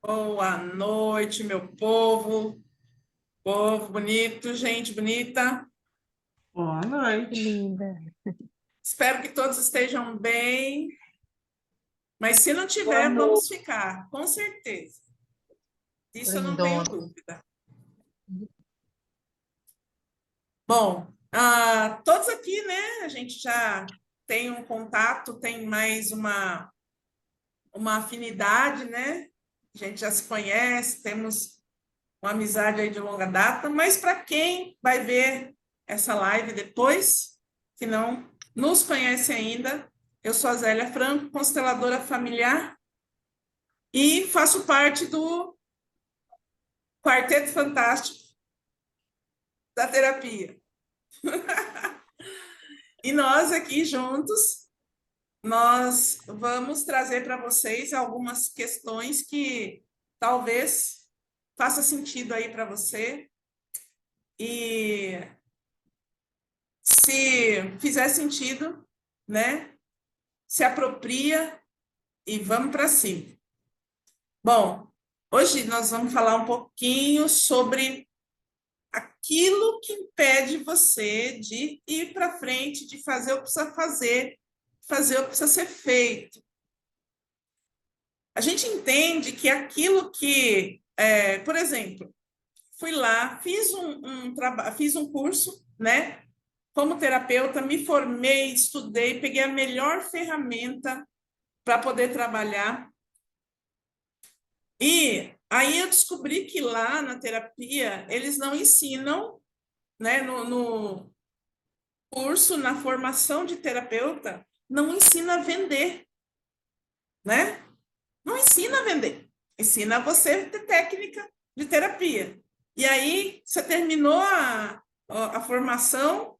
Boa noite, meu povo. Povo bonito, gente bonita. Boa Que noite. linda. Espero que todos estejam bem. Mas se não Boa tiver, noite, vamos ficar, com certeza. Isso eu não tenho lindona. dúvida. Bom, todos aqui, né? A gente já tem um contato, tem mais uma afinidade, né? A gente já se conhece, temos uma amizade aí de longa data, mas para quem vai ver essa live depois, que não nos conhece ainda, eu sou a Zélia Franco, consteladora familiar, e faço parte do Quarteto Fantástico da Terapia. E nós aqui juntos, nós vamos trazer para vocês algumas questões que talvez faça sentido aí para você. E se fizer sentido, né? Se apropria e vamos para cima. Bom, hoje nós vamos falar um pouquinho sobre aquilo que impede você de ir para frente, de fazer o que precisa fazer, fazer o que precisa ser feito. A gente entende que aquilo que, por exemplo, fui lá, fiz um curso, né? Como terapeuta, me formei, estudei, peguei a melhor ferramenta para poder trabalhar. E aí eu descobri que lá na terapia eles não ensinam, né, no curso, na formação de terapeuta, não ensina a vender, né? Não ensina a vender, ensina você ter técnica de terapia. E aí você terminou a formação,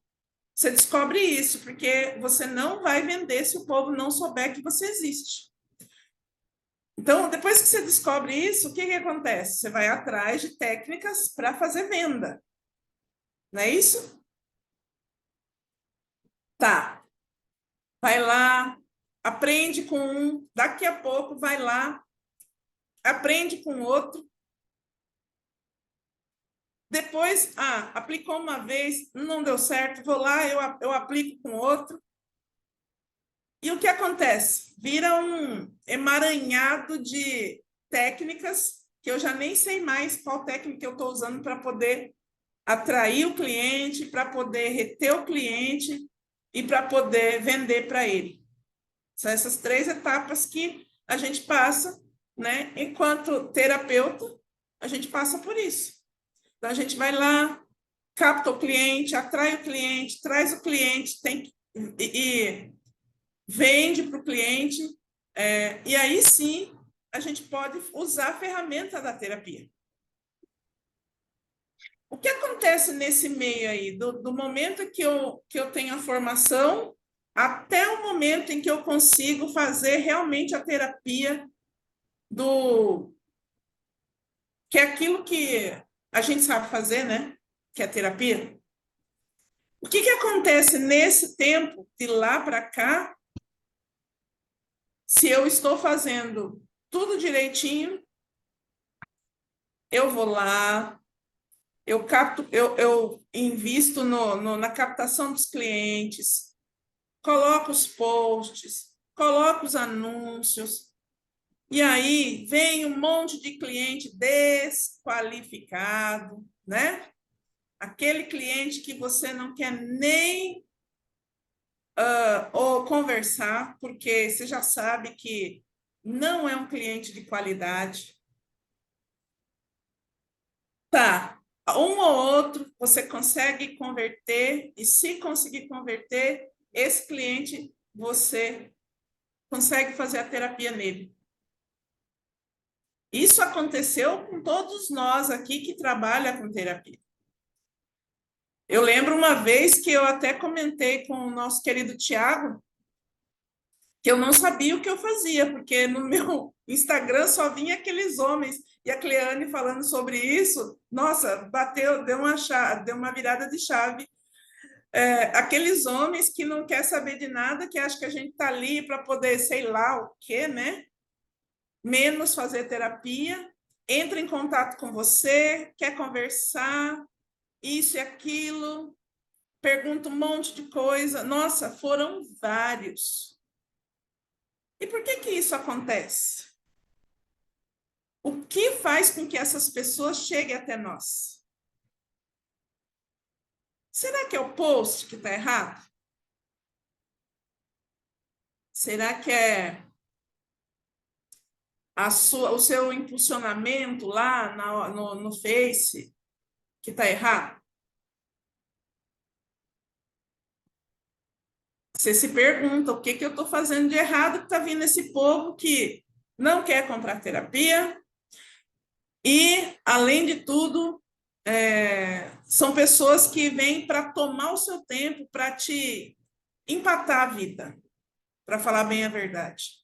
você descobre isso, porque você não vai vender se o povo não souber que você existe. Então, depois que você descobre isso, o que acontece? Você vai atrás de técnicas para fazer venda. Não é isso? Tá. Vai lá, aprende com um, daqui a pouco vai lá, aprende com outro. Depois, aplicou uma vez, não deu certo, vou lá, eu aplico com outro. E o que acontece? Vira um emaranhado de técnicas que eu já nem sei mais qual técnica eu estou usando para poder atrair o cliente, para poder reter o cliente e para poder vender para ele. São essas três etapas que a gente passa, né? Enquanto terapeuta, a gente passa por isso. Então, a gente vai lá, capta o cliente, atrai o cliente, traz o cliente, e vende para o cliente, e aí sim a gente pode usar a ferramenta da terapia. O que acontece nesse meio aí, do momento que eu tenho a formação até o momento em que eu consigo fazer realmente a terapia que é aquilo que a gente sabe fazer, né? Que é a terapia. O que acontece nesse tempo, de lá para cá, se eu estou fazendo tudo direitinho, eu vou lá, eu capto, eu invisto na captação dos clientes, coloco os posts, coloco os anúncios, e aí vem um monte de cliente desqualificado, né? Aquele cliente que você não quer nem ou conversar, porque você já sabe que não é um cliente de qualidade. Tá, um ou outro você consegue converter, e se conseguir converter, esse cliente você consegue fazer a terapia nele. Isso aconteceu com todos nós aqui que trabalham com terapia. Eu lembro uma vez que eu até comentei com o nosso querido Tiago, que eu não sabia o que eu fazia, porque no meu Instagram só vinha aqueles homens, e a Cleane falando sobre isso, nossa, bateu, deu uma virada de chave. Aqueles homens que não quer saber de nada, que acham que a gente está ali para poder, sei lá o quê, né? Menos fazer terapia, entra em contato com você, quer conversar, isso e aquilo, pergunta um monte de coisa. Nossa, foram vários. E por que que isso acontece? O que faz com que essas pessoas cheguem até nós? Será que é o post que está errado? Será que é o seu impulsionamento lá no Face que está errado? Você se pergunta o que que eu estou fazendo de errado que está vindo esse povo que não quer comprar terapia e, além de tudo, são pessoas que vêm para tomar o seu tempo, para te empatar a vida, para falar bem a verdade,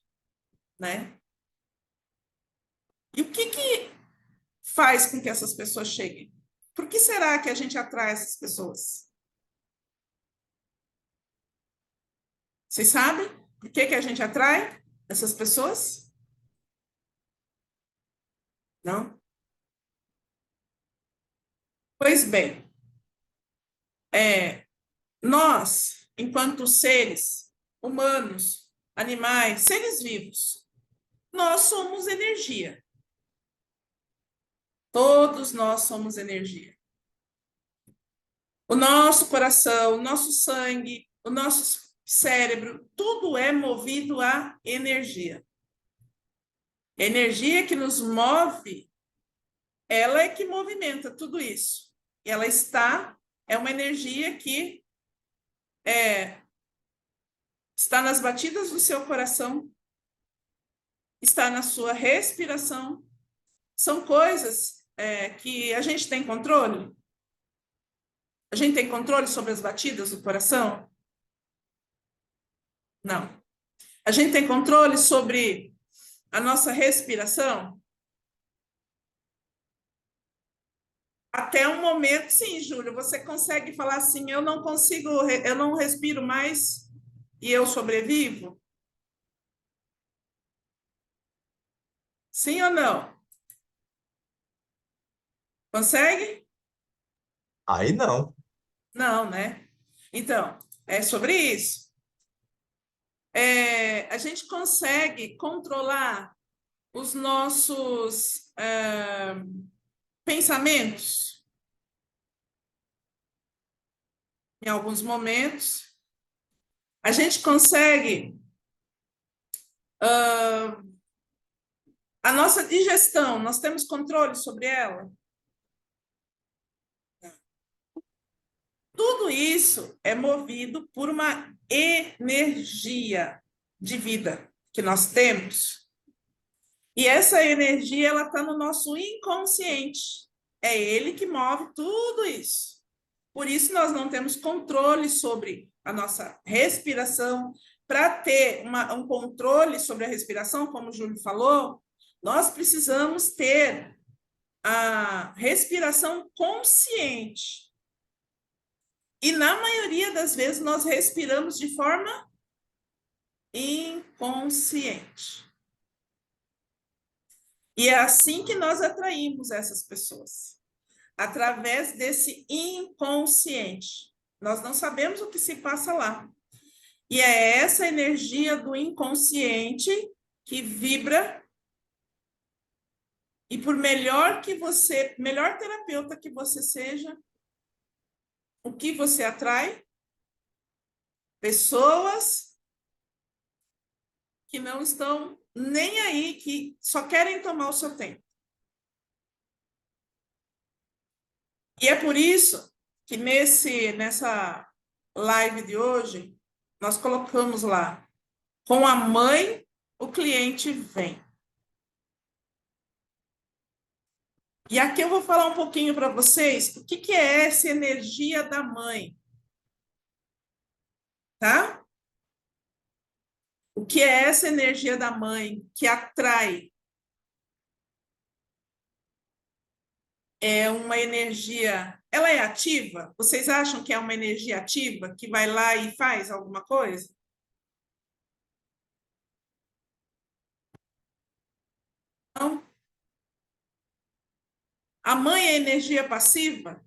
né? E o que que faz com que essas pessoas cheguem? Por que será que a gente atrai essas pessoas? Vocês sabem por que que a gente atrai essas pessoas? Não? Pois bem, nós, enquanto seres humanos, animais, seres vivos, nós somos energia. Todos nós somos energia. O nosso coração, o nosso sangue, o nosso cérebro, tudo é movido a energia. A energia que nos move, ela é que movimenta tudo isso. Ela é uma energia que está nas batidas do seu coração, está na sua respiração. São coisas que a gente tem controle. A gente tem controle sobre as batidas do coração? Não. A gente tem controle sobre a nossa respiração? Até um momento, sim, Júlio, você consegue falar assim, eu não consigo, eu não respiro mais e eu sobrevivo? Sim ou não? Consegue? Aí não. Não, né? Então, é sobre isso. A gente consegue controlar os nossos pensamentos em alguns momentos. A gente consegue a nossa digestão, nós temos controle sobre ela. Tudo isso é movido por uma energia de vida que nós temos. E essa energia ela está no nosso inconsciente. É ele que move tudo isso. Por isso nós não temos controle sobre a nossa respiração. Para ter um controle sobre a respiração, como o Júlio falou, nós precisamos ter a respiração consciente. E na maioria das vezes nós respiramos de forma inconsciente. E é assim que nós atraímos essas pessoas, através desse inconsciente. Nós não sabemos o que se passa lá. E é essa energia do inconsciente que vibra. E por melhor terapeuta que você seja, o que você atrai? Pessoas que não estão nem aí, que só querem tomar o seu tempo. E é por isso que nessa live de hoje, nós colocamos lá, com a mãe, o cliente vem. E aqui eu vou falar um pouquinho para vocês o que é essa energia da mãe, tá? O que é essa energia da mãe que atrai? É uma energia. Ela é ativa? Vocês acham que é uma energia ativa que vai lá e faz alguma coisa? Não. A mãe é energia passiva?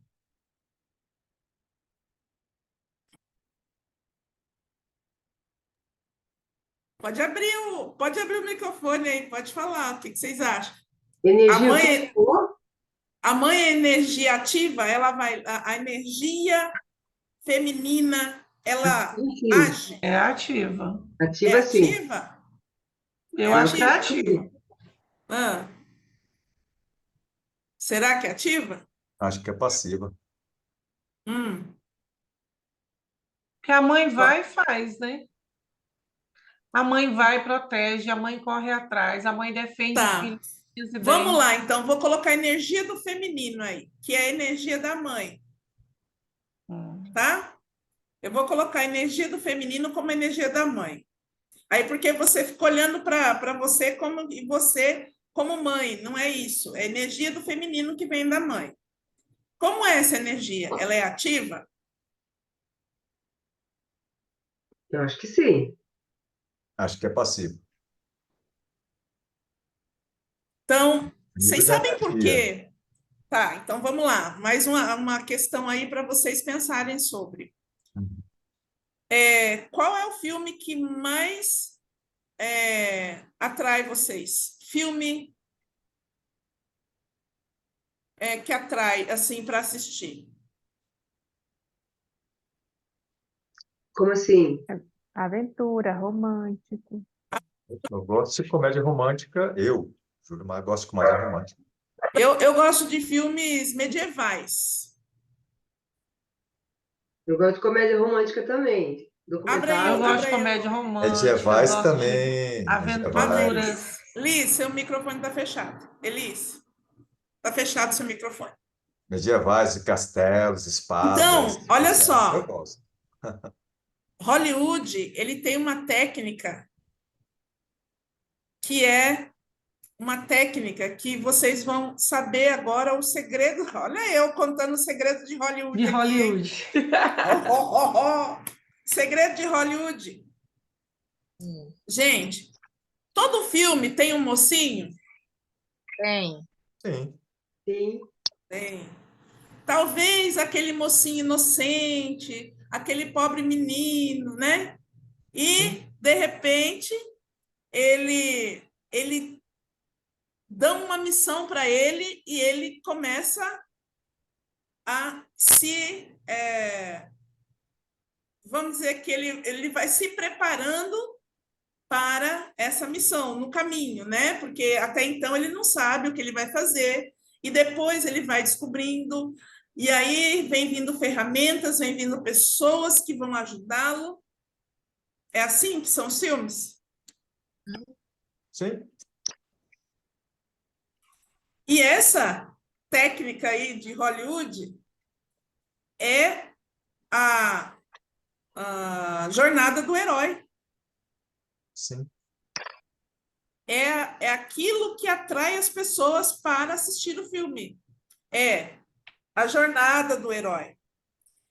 Pode abrir o microfone aí, pode falar. O que vocês acham? A Energia o quê? mãe, a mãe é energia ativa? Ela vai, a energia feminina, ela Sim, age? É ativa. É ativa sim. ativa? É Eu acho que é ativa? ativa. Ah, será que é ativa? Acho que é passiva. Hum. Porque a mãe vai e faz, né? A mãe vai e protege, a mãe corre atrás, a mãe defende o Tá. filho e Vamos bem. lá, então, vou colocar a energia do feminino aí, que é a energia da mãe, Hum. tá? Eu vou colocar a energia do feminino como energia da mãe. Aí, porque você fica olhando para você como e você como mãe, não é isso. É a energia do feminino que vem da mãe. Como é essa energia? Ela é ativa? Eu acho que sim. Acho que é passiva. Então, Nível vocês de sabem por energia. quê? Tá, então vamos lá. Mais uma questão aí para vocês pensarem sobre. Uhum. Qual é o filme que mais atrai vocês? Filme que atrai, assim, para assistir. Como assim? Aventura, romântico. Eu gosto de comédia romântica, juro, mas gosto de comédia romântica. Eu gosto de filmes medievais. Eu gosto de comédia romântica também. Abre aí, Eu Documental. gosto de abre aí. comédia romântica, eu Medievais gosto de também. Abre aí, Medievais. aventuras. Liz. Liz, seu microfone está fechado. Elis, está fechado seu microfone. Medievais, de castelos, espadas. Então, olha Eu só. gosto. Hollywood, ele tem uma técnica que é uma técnica que vocês vão saber agora o segredo. Olha eu contando o segredo de Hollywood De aqui, hein? Hollywood. Oh, oh, oh, oh. Segredo de Hollywood. Gente, todo filme tem um mocinho? Tem. Sim. Sim. Tem. Talvez aquele mocinho inocente, aquele pobre menino, né? E, de repente, ele dão uma missão para ele e ele começa a vamos dizer que ele vai se preparando para essa missão no caminho, né? Porque até então ele não sabe o que ele vai fazer e depois ele vai descobrindo e aí vem vindo ferramentas, vem vindo pessoas que vão ajudá-lo. É assim que são os filmes? Sim. E essa técnica aí de Hollywood é a jornada do herói. Sim. É aquilo que atrai as pessoas para assistir o filme. É a jornada do herói.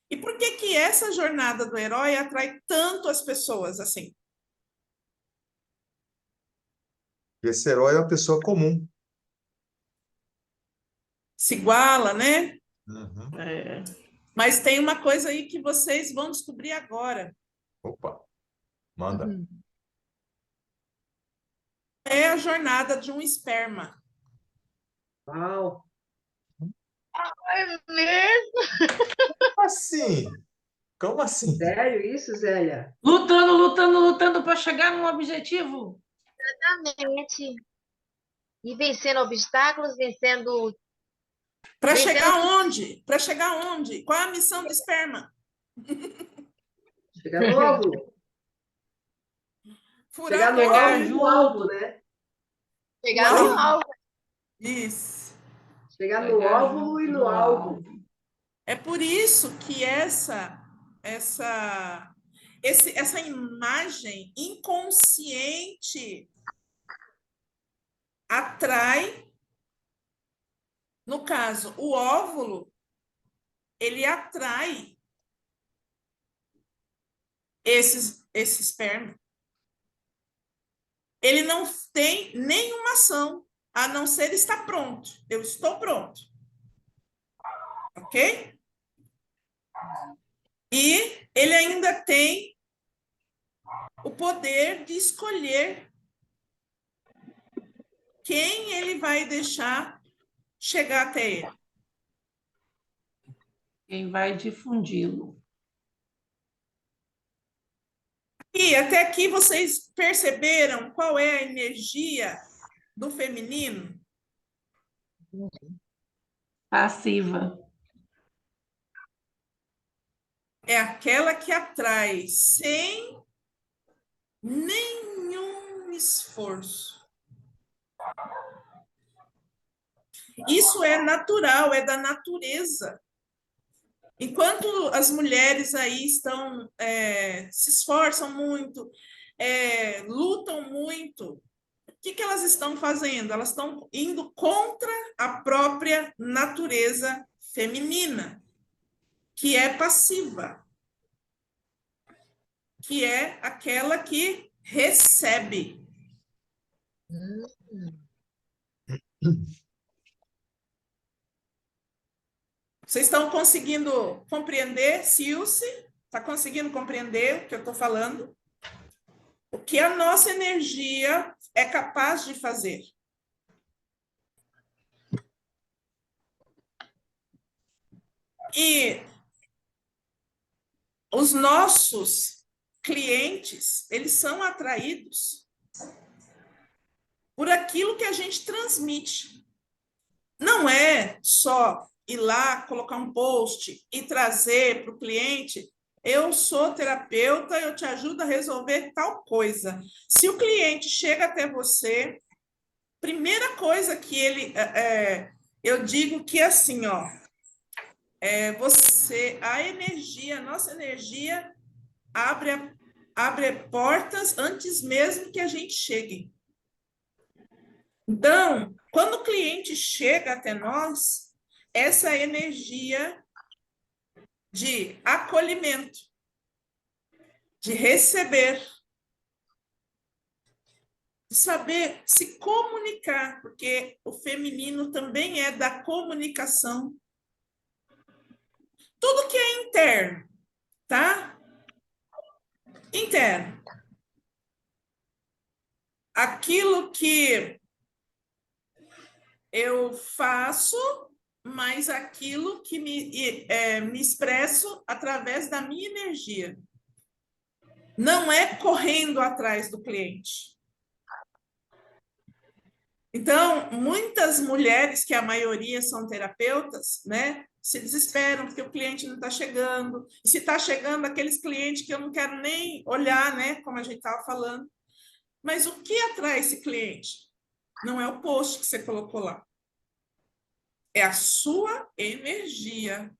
E por que que essa jornada do herói atrai tanto as pessoas assim? Esse herói é uma pessoa comum. Se iguala, né? Uhum. É. Mas tem uma coisa aí que vocês vão descobrir agora. Opa, manda. É a jornada de um esperma. Uau. É mesmo? Assim? Como assim? Sério isso, Zélia? Lutando, lutando, lutando para chegar num objetivo. Exatamente. E vencendo obstáculos, vencendo. Para Vencendo chegar tudo. onde? Para chegar onde? Qual é a missão do esperma? Chegar no óvulo. Furar Chegar o no Chegar óvulo e no junto. alvo, né? Chegar Uau. no alvo. Isso. Chegar no Chegar óvulo e junto no no alvo. alvo. É por isso que essa imagem inconsciente atrai, no caso, o óvulo, ele atrai esse esperma. Ele não tem nenhuma ação, a não ser estar pronto. Eu estou pronto. ok? E ele ainda tem o poder de escolher quem ele vai deixar chegar até ele. Quem vai difundi-lo. E até aqui vocês perceberam qual é a energia do feminino? Passiva. É aquela que atrai sem nenhum esforço. Isso é natural, é da natureza. Enquanto as mulheres aí estão, se esforçam muito, lutam muito, o que elas estão fazendo? Elas estão indo contra a própria natureza feminina, que é passiva, que é aquela que recebe. Vocês estão conseguindo compreender, Silce? Está conseguindo compreender o que eu estou falando? O que a nossa energia é capaz de fazer? E os nossos clientes, eles são atraídos por aquilo que a gente transmite. Não é só ir lá, colocar um post e trazer para o cliente: eu sou terapeuta, eu te ajudo a resolver tal coisa. Se o cliente chega até você, primeira coisa que ele... eu digo que assim, ó, a energia, a nossa energia abre portas antes mesmo que a gente chegue. Então, quando o cliente chega até nós, essa energia de acolhimento, de receber, de saber se comunicar, porque o feminino também é da comunicação. Tudo que é interno, tá? Interno. Aquilo que eu faço, mas aquilo que me expresso através da minha energia. Não é correndo atrás do cliente. Então, muitas mulheres, que a maioria são terapeutas, né, se desesperam porque o cliente não está chegando. E se está chegando, aqueles clientes que eu não quero nem olhar, né, como a gente estava falando. Mas o que atrai esse cliente? Não é o post que você colocou lá. É a sua energia.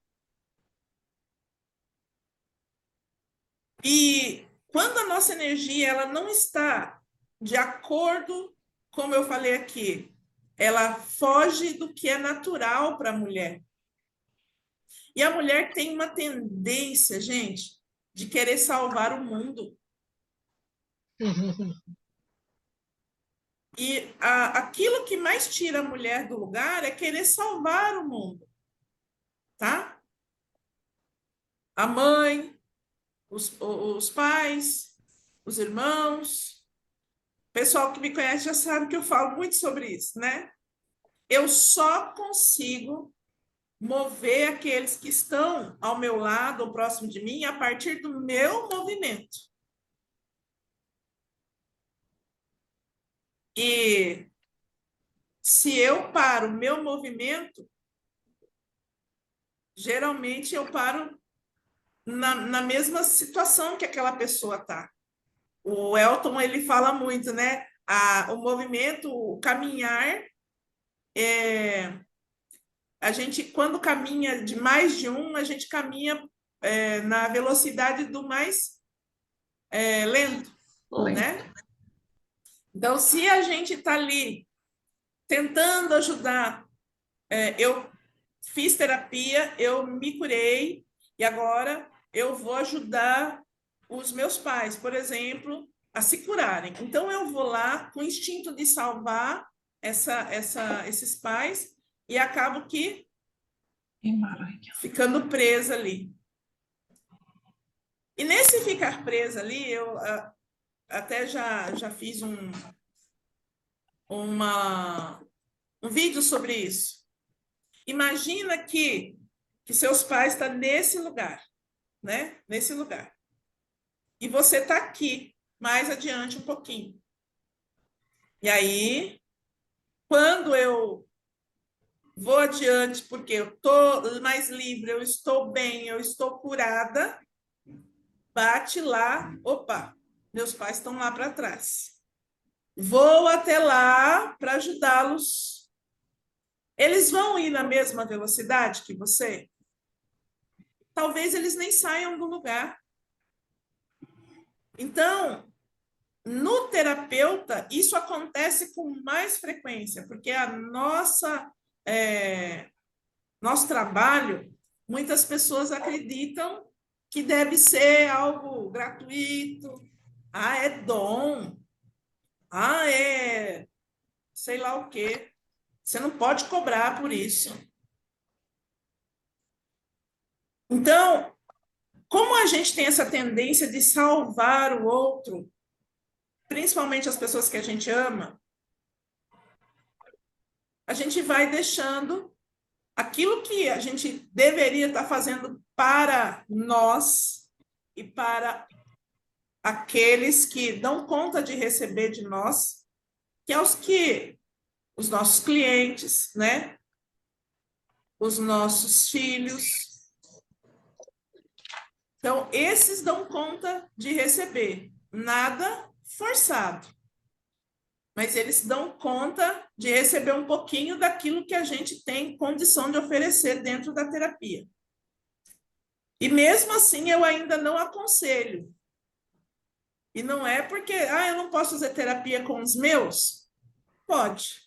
E quando a nossa energia ela não está de acordo, como eu falei aqui, ela foge do que é natural para a mulher. E a mulher tem uma tendência, gente, de querer salvar o mundo. E aquilo que mais tira a mulher do lugar é querer salvar o mundo, tá? A mãe, os pais, os irmãos. O pessoal que me conhece já sabe que eu falo muito sobre isso, né? Eu só consigo mover aqueles que estão ao meu lado ou próximo de mim a partir do meu movimento. E se eu paro o meu movimento, geralmente eu paro na mesma situação que aquela pessoa está. O Elton, ele fala muito, né? O movimento, o caminhar, a gente, quando caminha de mais de um, a gente caminha na velocidade do mais lento, né? Então, se a gente está ali tentando ajudar, eu fiz terapia, eu me curei, e agora eu vou ajudar os meus pais, por exemplo, a se curarem. Então, eu vou lá com o instinto de salvar esses pais e acabo que Emaranha. ficando presa ali. E nesse ficar presa ali, eu até já fiz um vídeo sobre isso. Imagina que seus pais estão nesse lugar, né? Nesse lugar. E você está aqui, mais adiante um pouquinho. E aí, quando eu vou adiante, porque eu estou mais livre, eu estou bem, eu estou curada, bate lá, opa, meus pais estão lá para trás. Vou até lá para ajudá-los. Eles vão ir na mesma velocidade que você? Talvez eles nem saiam do lugar. Então, no terapeuta, isso acontece com mais frequência, porque nosso trabalho, muitas pessoas acreditam que deve ser algo gratuito. Ah, é dom. Ah, é sei lá o quê. Você não pode cobrar por isso. Então, como a gente tem essa tendência de salvar o outro, principalmente as pessoas que a gente ama, a gente vai deixando aquilo que a gente deveria estar fazendo para nós e para aqueles que dão conta de receber de nós, que é os nossos clientes, né? Os nossos filhos. Então, esses dão conta de receber, nada forçado. Mas eles dão conta de receber um pouquinho daquilo que a gente tem condição de oferecer dentro da terapia. E mesmo assim, eu ainda não aconselho. E não é porque, eu não posso fazer terapia com os meus? Pode.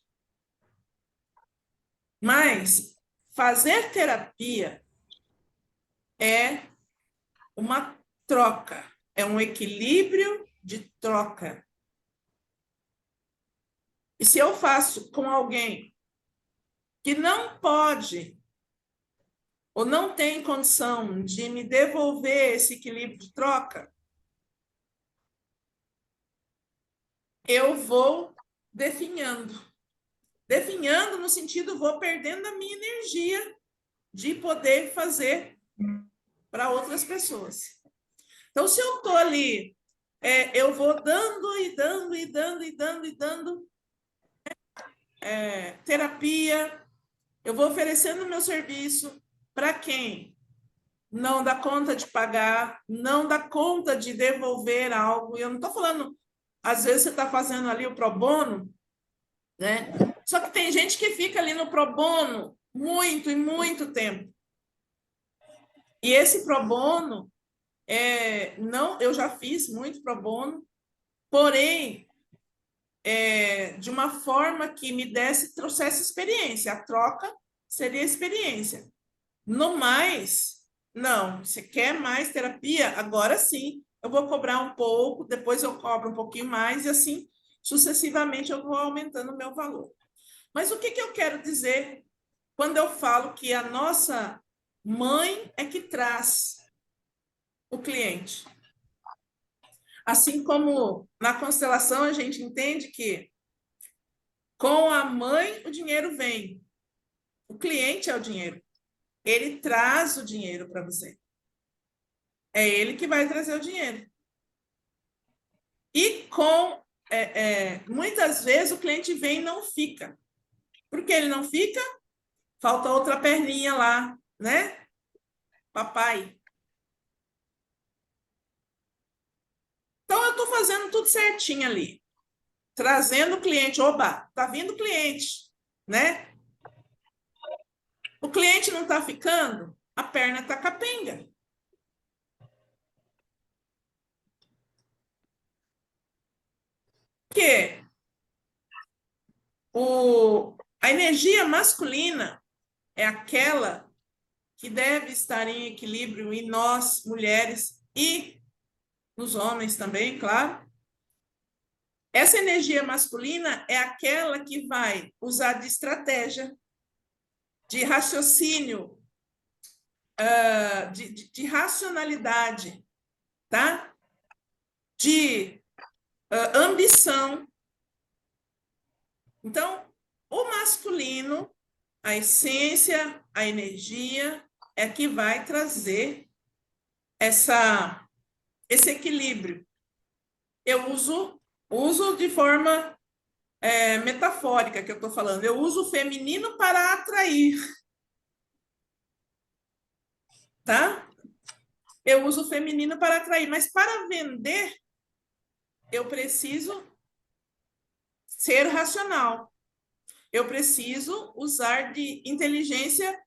Mas fazer terapia é uma troca, é um equilíbrio de troca. E se eu faço com alguém que não pode ou não tem condição de me devolver esse equilíbrio de troca, eu vou definhando. Definhando no sentido, vou perdendo a minha energia de poder fazer para outras pessoas. Então, se eu estou ali, eu vou dando e dando e dando e dando e dando terapia, eu vou oferecendo meu serviço para quem não dá conta de pagar, não dá conta de devolver algo. Eu não estou falando, às vezes você está fazendo ali o pro bono, né? Só que tem gente que fica ali no pro bono muito e muito tempo. E esse pro bono, não, eu já fiz muito pro bono, porém, de uma forma que me trouxesse experiência. A troca seria experiência. No mais, não. Você quer mais terapia? Agora sim. Eu vou cobrar um pouco, depois eu cobro um pouquinho mais, e assim, sucessivamente, eu vou aumentando o meu valor. Mas o que eu quero dizer quando eu falo que a nossa mãe é que traz o cliente? Assim como na constelação a gente entende que com a mãe o dinheiro vem, o cliente é o dinheiro, ele traz o dinheiro para você, é ele que vai trazer o dinheiro. E muitas vezes o cliente vem e não fica. Por que ele não fica? Falta outra perninha lá, né? Papai. Então, eu estou fazendo tudo certinho ali. Trazendo o cliente. Oba, tá vindo o cliente, né? O cliente não está ficando, a perna está capenga. Porque a energia masculina é aquela que deve estar em equilíbrio em nós, mulheres, e nos homens também, claro. Essa energia masculina é aquela que vai usar de estratégia, de raciocínio de racionalidade, tá? De ambição. Então, o masculino, a essência, a energia, é que vai trazer esse equilíbrio. Eu uso de forma metafórica que eu estou falando. Eu uso o feminino para atrair, tá? Eu uso o feminino para atrair, mas para vender, eu preciso ser racional. Eu preciso usar de inteligência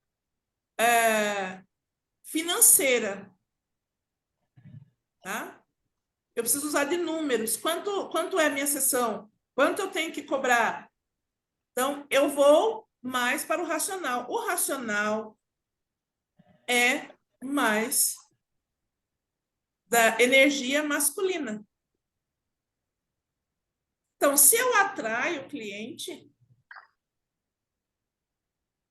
financeira, tá? Eu preciso usar de números. Quanto é a minha sessão? Quanto eu tenho que cobrar? Então, eu vou mais para o racional. O racional é mais da energia masculina. Então, se eu atraio o cliente,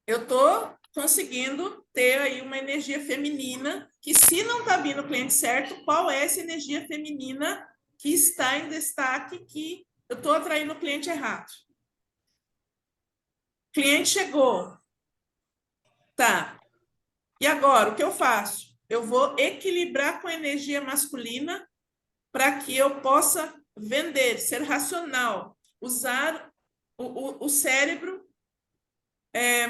eu estou conseguindo ter aí uma energia feminina, que se não está vindo o cliente certo, qual é essa energia feminina que está em destaque, que eu estou atraindo o cliente errado? O cliente chegou. Tá. E agora, o que eu faço? Eu vou equilibrar com a energia masculina para que eu possa vender, ser racional, usar o cérebro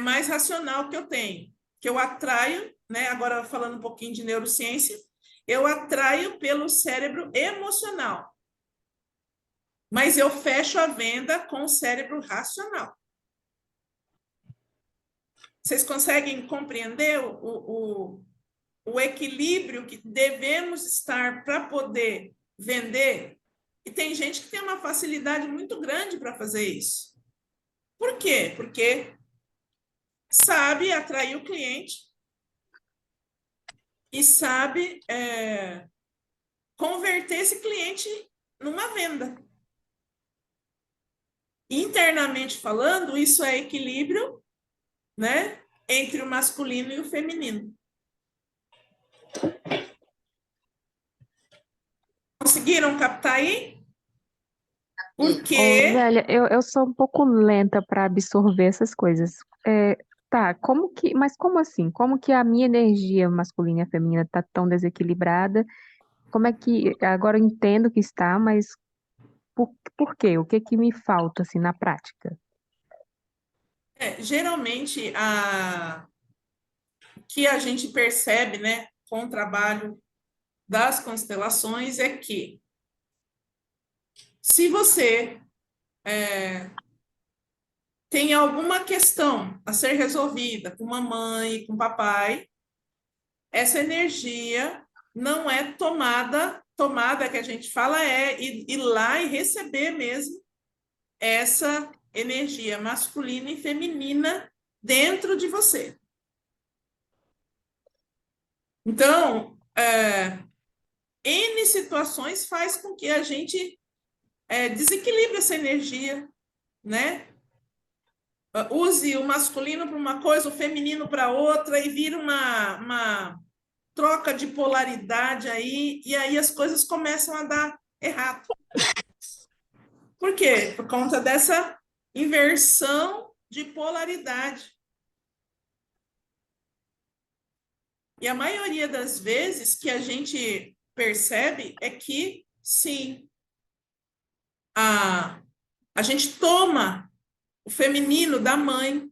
mais racional que eu tenho, que eu atraio, né? Agora falando um pouquinho de neurociência, eu atraio pelo cérebro emocional, mas eu fecho a venda com o cérebro racional. Vocês conseguem compreender o equilíbrio que devemos estar para poder vender? E tem gente que tem uma facilidade muito grande para fazer isso. Por quê? Porque sabe atrair o cliente e sabe converter esse cliente numa venda. Internamente falando, isso é equilíbrio, né, entre o masculino e o feminino. Conseguiram captar aí? Porque... Ô, Zélia, eu sou um pouco lenta para absorver essas coisas. Tá, mas como assim? Como que a minha energia masculina e feminina tá tão desequilibrada? Como é que, agora eu entendo que está, mas por quê? O que que me falta, assim, na prática? geralmente, o que a gente percebe, né, com o trabalho das constelações é que se você tem alguma questão a ser resolvida com mamãe, com papai, essa energia não é tomada que a gente fala é ir lá e receber mesmo essa energia masculina e feminina dentro de você. Então, N situações faz com que a gente desequilibre essa energia, né? Use o masculino para uma coisa, o feminino para outra, e vira uma troca de polaridade aí, e aí as coisas começam a dar errado. Por quê? Por conta dessa inversão de polaridade. E a maioria das vezes que a gente percebe é que, sim, a gente toma o feminino da mãe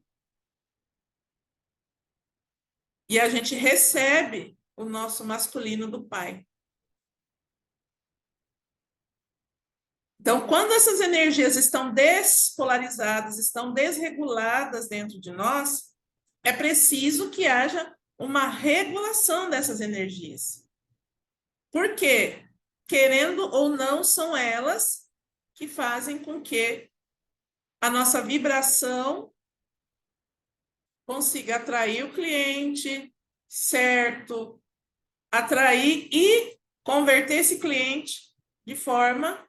e a gente recebe o nosso masculino do pai. Então, quando essas energias estão despolarizadas, estão desreguladas dentro de nós, é preciso que haja uma regulação dessas energias. Por quê? Querendo ou não, são elas que fazem com que a nossa vibração consiga atrair o cliente, certo? Atrair e converter esse cliente de forma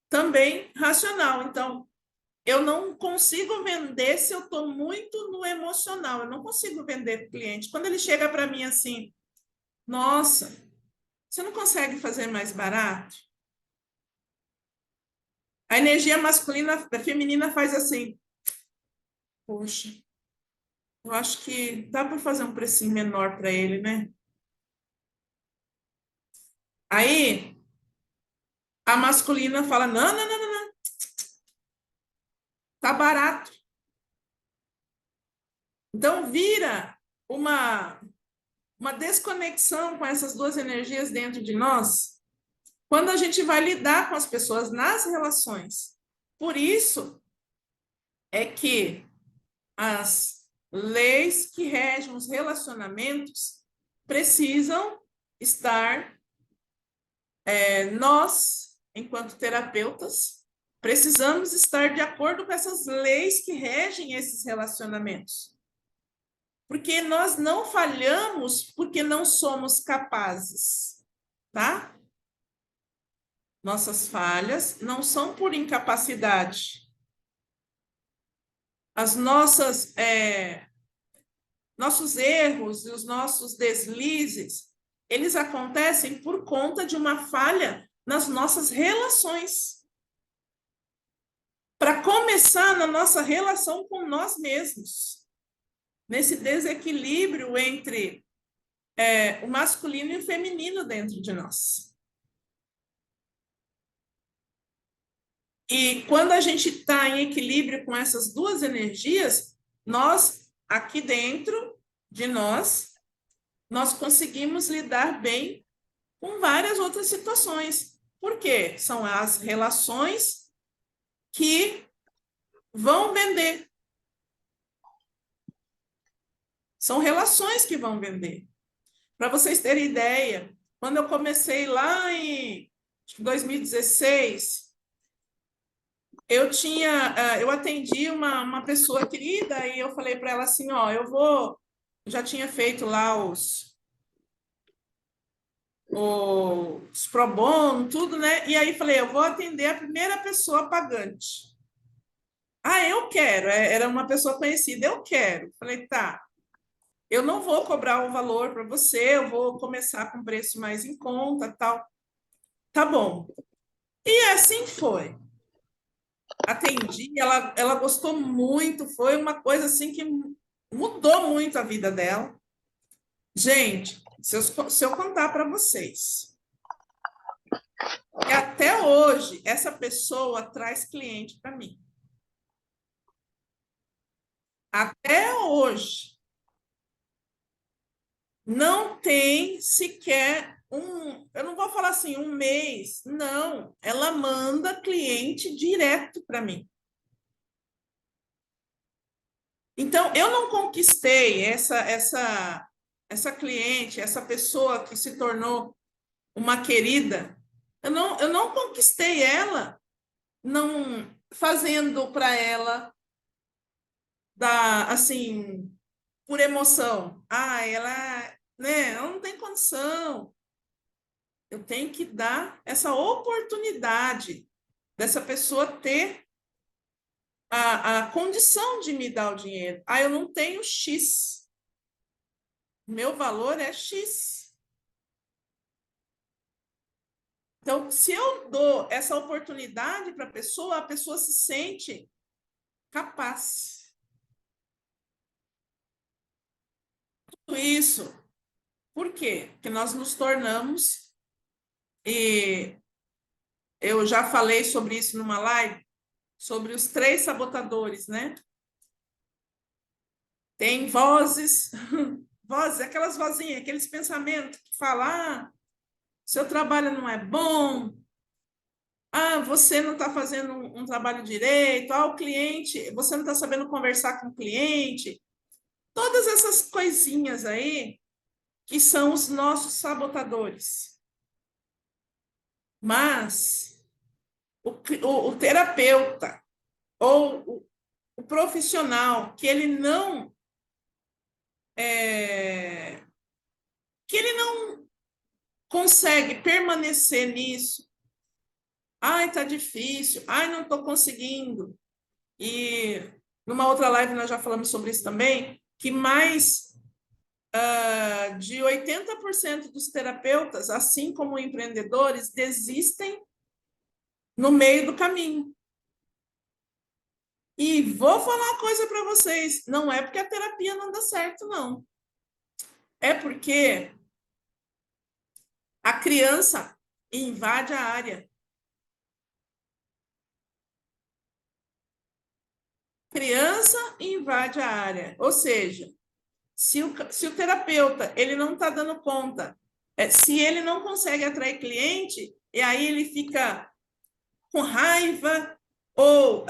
também racional. Então, eu não consigo vender se eu estou muito no emocional, eu não consigo vender para o cliente. Quando ele chega para mim assim, nossa, você não consegue fazer mais barato? A energia masculina, a feminina faz assim, poxa, eu acho que dá para fazer um precinho menor para ele, né? Aí a masculina fala, não, não, não, não, tá barato. Então vira uma desconexão com essas duas energias dentro de nós, quando a gente vai lidar com as pessoas nas relações. Por isso é que as leis que regem os relacionamentos precisam estar, nós, enquanto terapeutas, precisamos estar de acordo com essas leis que regem esses relacionamentos. Porque nós não falhamos porque não somos capazes, tá? Nossas falhas não são por incapacidade. As nossos erros e os nossos deslizes, eles acontecem por conta de uma falha nas nossas relações. Para começar, na nossa relação com nós mesmos. Nesse desequilíbrio entre o masculino e o feminino dentro de nós. E quando a gente está em equilíbrio com essas duas energias, nós, aqui dentro de nós conseguimos lidar bem com várias outras situações. Por quê? São as relações que vão vender. São relações que vão vender. Para vocês terem ideia, quando eu comecei lá em 2016, eu atendi uma pessoa querida e eu falei para ela assim, ó, já tinha feito lá os pro bono, tudo, né? E aí falei, eu vou atender a primeira pessoa pagante. Ah, eu quero, era uma pessoa conhecida, eu quero. Falei, tá, eu não vou cobrar o valor para você, eu vou começar com preço mais em conta, tal. Tá bom. E assim foi. Atendi, ela gostou muito, foi uma coisa assim que mudou muito a vida dela. Gente, se eu contar para vocês, que até hoje essa pessoa traz cliente para mim. Até hoje. Não tem sequer eu não vou falar assim, um mês, não. Ela manda cliente direto para mim. Então, eu não conquistei essa cliente, essa pessoa que se tornou uma querida. Eu não conquistei ela não fazendo para ela assim, por emoção. Ah, ela não tem condição. Eu tenho que dar essa oportunidade dessa pessoa ter a condição de me dar o dinheiro. Ah, eu não tenho X. Meu valor é X. Então, se eu dou essa oportunidade para a pessoa se sente capaz. Tudo isso. Por quê? Porque nós nos tornamos, e eu já falei sobre isso numa live, sobre os 3 sabotadores, né? Tem vozes, aquelas vozinhas, aqueles pensamentos que falam, seu trabalho não é bom, você não está fazendo um trabalho direito, o cliente, você não está sabendo conversar com o cliente. Todas essas coisinhas aí que são os nossos sabotadores. Mas o terapeuta ou o profissional que ele não consegue permanecer nisso, tá difícil, não estou conseguindo. e numa outra live nós já falamos sobre isso também, que mais de 80% dos terapeutas, assim como empreendedores, desistem no meio do caminho. E vou falar uma coisa para vocês, não é porque a terapia não dá certo, não. É porque a criança invade a área. Criança invade a área. Ou seja, se o terapeuta ele não está dando conta, se ele não consegue atrair cliente, e aí ele fica com raiva ou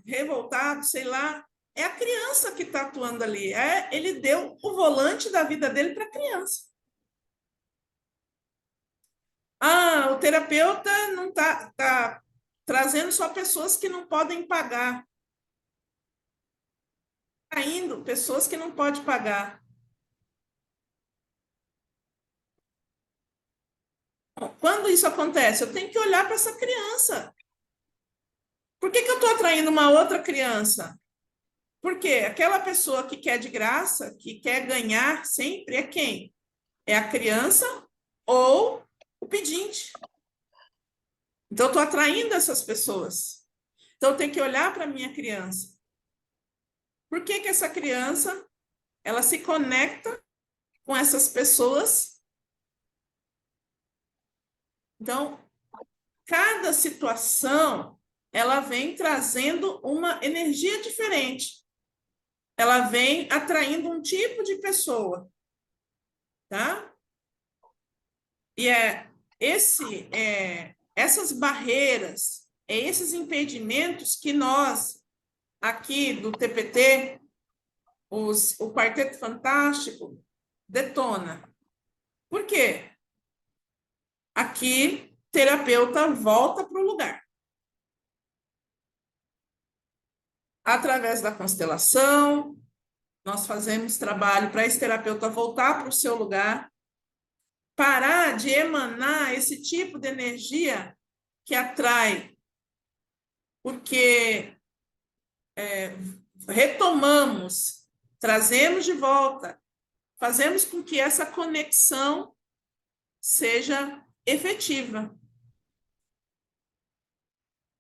revoltado, sei lá, é a criança que está atuando ali. Ele deu o volante da vida dele para a criança. O terapeuta não tá trazendo só pessoas que não podem pagar. Indo pessoas que não podem pagar. Quando isso acontece, eu tenho que olhar para essa criança. Por que eu estou atraindo uma outra criança? Porque aquela pessoa que quer de graça, que quer ganhar sempre, é quem? É a criança ou o pedinte. Então, eu estou atraindo essas pessoas. Então, eu tenho que olhar para a minha criança. Por que essa criança ela se conecta com essas pessoas? Então, cada situação ela vem trazendo uma energia diferente. Ela vem atraindo um tipo de pessoa, tá? E essas barreiras, esses impedimentos que nós aqui do TPT, o Quarteto Fantástico, detona. Por quê? Aqui, terapeuta volta para o lugar. Através da constelação, nós fazemos trabalho para esse terapeuta voltar para o seu lugar, parar de emanar esse tipo de energia que atrai, porque retomamos, trazemos de volta, fazemos com que essa conexão seja efetiva.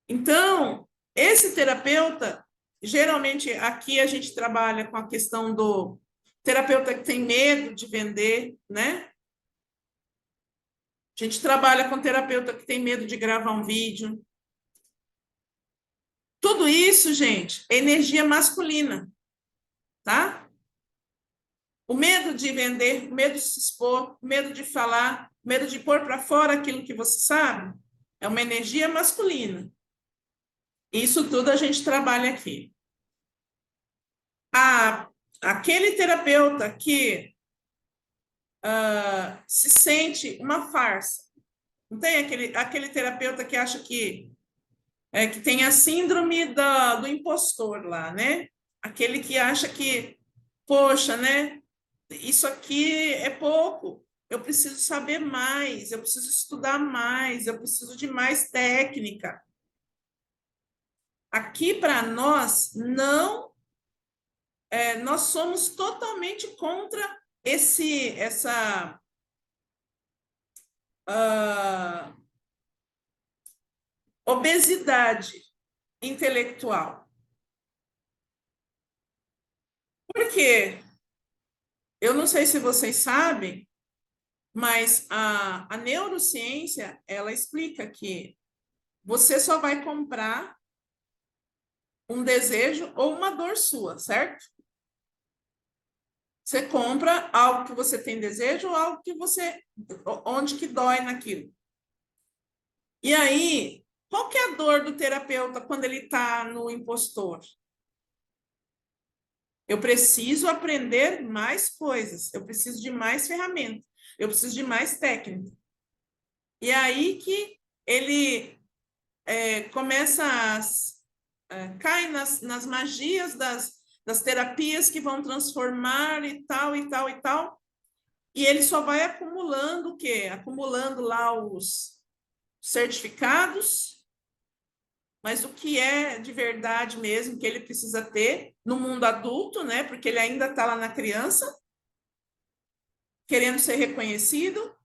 Então, esse terapeuta, geralmente aqui a gente trabalha com a questão do terapeuta que tem medo de vender, né? A gente trabalha com terapeuta que tem medo de gravar um vídeo. Tudo isso, gente, é energia masculina, tá? O medo de vender, o medo de se expor, o medo de falar, o medo de pôr para fora aquilo que você sabe, é uma energia masculina. Isso tudo a gente trabalha aqui. Aquele terapeuta que se sente uma farsa. Não tem aquele terapeuta que acha que tem a síndrome do impostor lá, né? Aquele que acha que, poxa, né? Isso aqui é pouco. Eu preciso saber mais, eu preciso estudar mais, eu preciso de mais técnica. Aqui, para nós, não... nós somos totalmente contra essa obesidade intelectual. Por quê? Eu não sei se vocês sabem, mas a neurociência, ela explica que você só vai comprar um desejo ou uma dor sua, certo? Você compra algo que você tem desejo ou algo que onde que dói naquilo. E aí, qual que é a dor do terapeuta quando ele está no impostor? Eu preciso aprender mais coisas, eu preciso de mais ferramentas, eu preciso de mais técnica. E aí que ele começa cai nas magias das terapias que vão transformar e tal, e tal, e tal. E ele só vai acumulando o quê? Acumulando lá os certificados, mas o que é de verdade mesmo que ele precisa ter no mundo adulto, né? Porque ele ainda está lá na criança, querendo ser reconhecido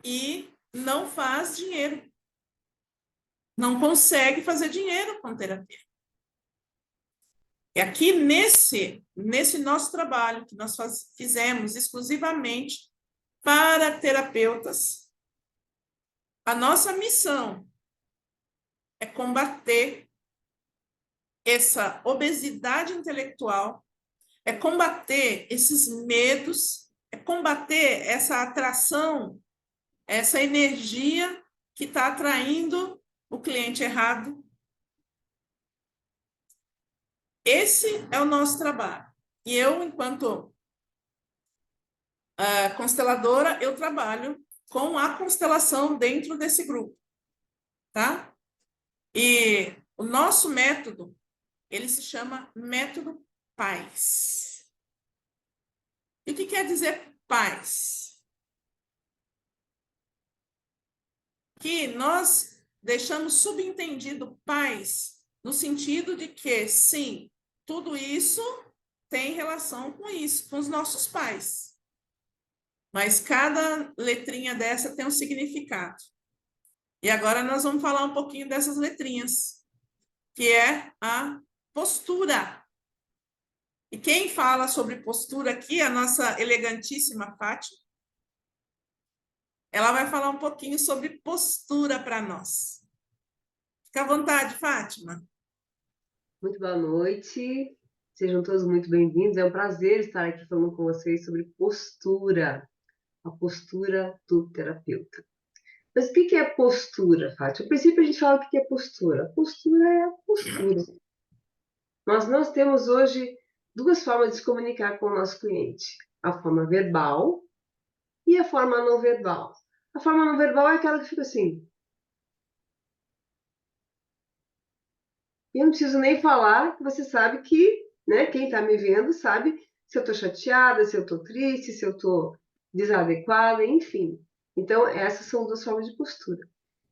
e não faz dinheiro. Não consegue fazer dinheiro com terapia. E aqui nesse nosso trabalho que nós fizemos exclusivamente para terapeutas, a nossa missão é combater essa obesidade intelectual, é combater esses medos, é combater essa atração, essa energia que está atraindo o cliente errado. Esse é o nosso trabalho. E eu, enquanto consteladora, eu trabalho com a constelação dentro desse grupo, tá? E o nosso método, ele se chama método PAZ. E o que quer dizer PAZ? Que nós deixamos subentendido PAZ no sentido de que, sim, tudo isso tem relação com isso, com os nossos pais. Mas cada letrinha dessa tem um significado. E agora nós vamos falar um pouquinho dessas letrinhas, que é a postura. E quem fala sobre postura aqui é a nossa elegantíssima Fátima. Ela vai falar um pouquinho sobre postura para nós. Fica à vontade, Fátima. Muito boa noite. Sejam todos muito bem-vindos. É um prazer estar aqui falando com vocês sobre postura, a postura do terapeuta. Mas o que é postura, Fátima? A princípio, a gente fala o que é postura. Postura é a postura. Nós temos hoje duas formas de se comunicar com o nosso cliente: a forma verbal e a forma não verbal. A forma não verbal é aquela que fica assim. Eu não preciso nem falar, que você sabe que, né, quem está me vendo sabe se eu estou chateada, se eu estou triste, se eu estou desadequada, enfim. Então, essas são duas formas de postura.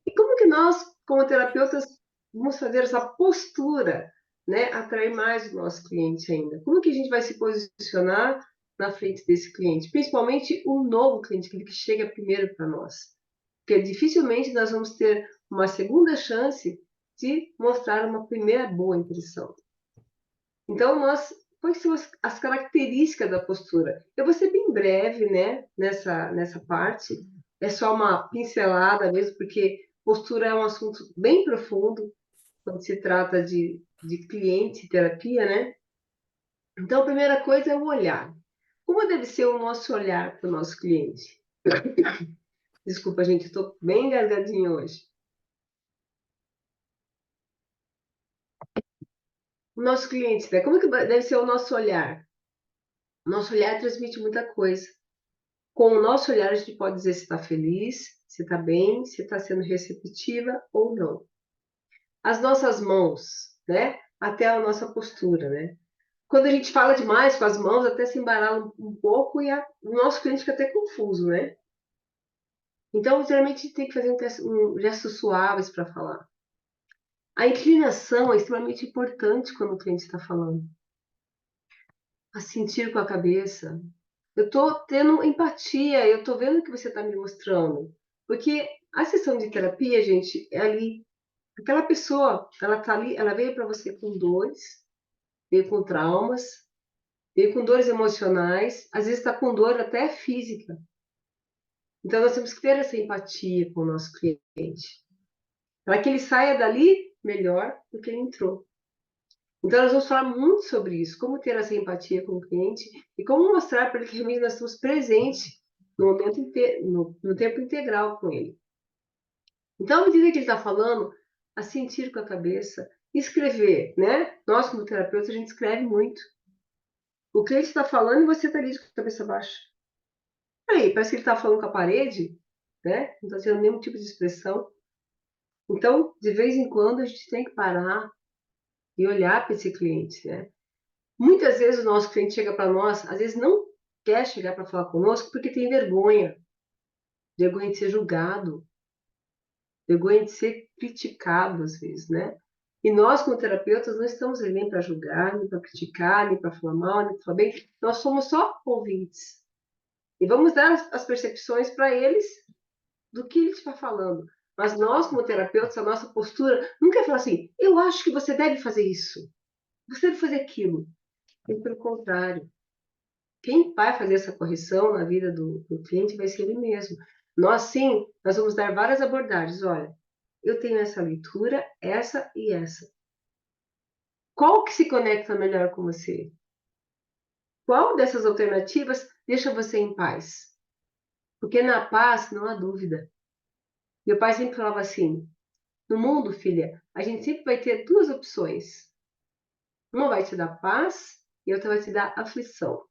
E como que nós, como terapeutas, vamos fazer essa postura, né, atrair mais o nosso cliente ainda? Como que a gente vai se posicionar na frente desse cliente? Principalmente o novo cliente, aquele que chega primeiro para nós. Porque dificilmente nós vamos ter uma segunda chance de mostrar uma primeira boa impressão. Então, quais são as características da postura? Eu vou ser bem breve, né, nessa parte. É só uma pincelada mesmo, porque postura é um assunto bem profundo quando se trata de cliente e terapia, né? Então, a primeira coisa é o olhar. Como deve ser o nosso olhar para o nosso cliente? Desculpa, gente, estou bem engasgadinha hoje. O nosso cliente, né? Como que deve ser o nosso olhar? O nosso olhar transmite muita coisa. Com o nosso olhar, a gente pode dizer se está feliz, se está bem, se está sendo receptiva ou não. As nossas mãos, né? Até a nossa postura, né? Quando a gente fala demais com as mãos, até se embaralha um pouco e o nosso cliente fica até confuso, né? Então, geralmente, a gente tem que fazer gestos suaves para falar. A inclinação é extremamente importante quando o cliente está falando. A sentir com a cabeça. Eu estou tendo empatia, eu estou vendo o que você está me mostrando. Porque a sessão de terapia, gente, é ali. Aquela pessoa, ela tá ali, ela veio para você com dores, veio com traumas, veio com dores emocionais, às vezes está com dor até física. Então, nós temos que ter essa empatia com o nosso cliente, para que ele saia dali melhor do que ele entrou. Então, nós vamos falar muito sobre isso, como ter essa empatia com o cliente e como mostrar para ele que realmente nós estamos presentes no momento no tempo integral com ele. Então, à medida que ele está falando, a sentir com a cabeça, escrever, né? Nós, como terapeutas, a gente escreve muito. O cliente está falando e você está ali com a cabeça baixa. Aí, parece que ele está falando com a parede, né? Não está tendo nenhum tipo de expressão. Então, de vez em quando, a gente tem que parar e olhar para esse cliente, né? Muitas vezes o nosso cliente chega para nós, às vezes não quer chegar para falar conosco porque tem vergonha de ser julgado. vergonha de ser criticado às vezes, né? E nós, como terapeutas, não estamos ali nem para julgar, nem para criticar, nem para falar mal, nem para falar bem. Nós somos só ouvintes. E vamos dar as percepções para eles do que ele está falando. Mas nós, como terapeutas, a nossa postura nunca é falar assim: eu acho que você deve fazer isso, você deve fazer aquilo. E pelo contrário, quem vai fazer essa correção na vida do cliente vai ser ele mesmo. Nós, sim, nós vamos dar várias abordagens. Olha, eu tenho essa leitura, essa e essa. Qual que se conecta melhor com você? Qual dessas alternativas deixa você em paz? Porque na paz não há dúvida. Meu pai sempre falava assim: no mundo, filha, a gente sempre vai ter duas opções. Uma vai te dar paz e outra vai te dar aflição.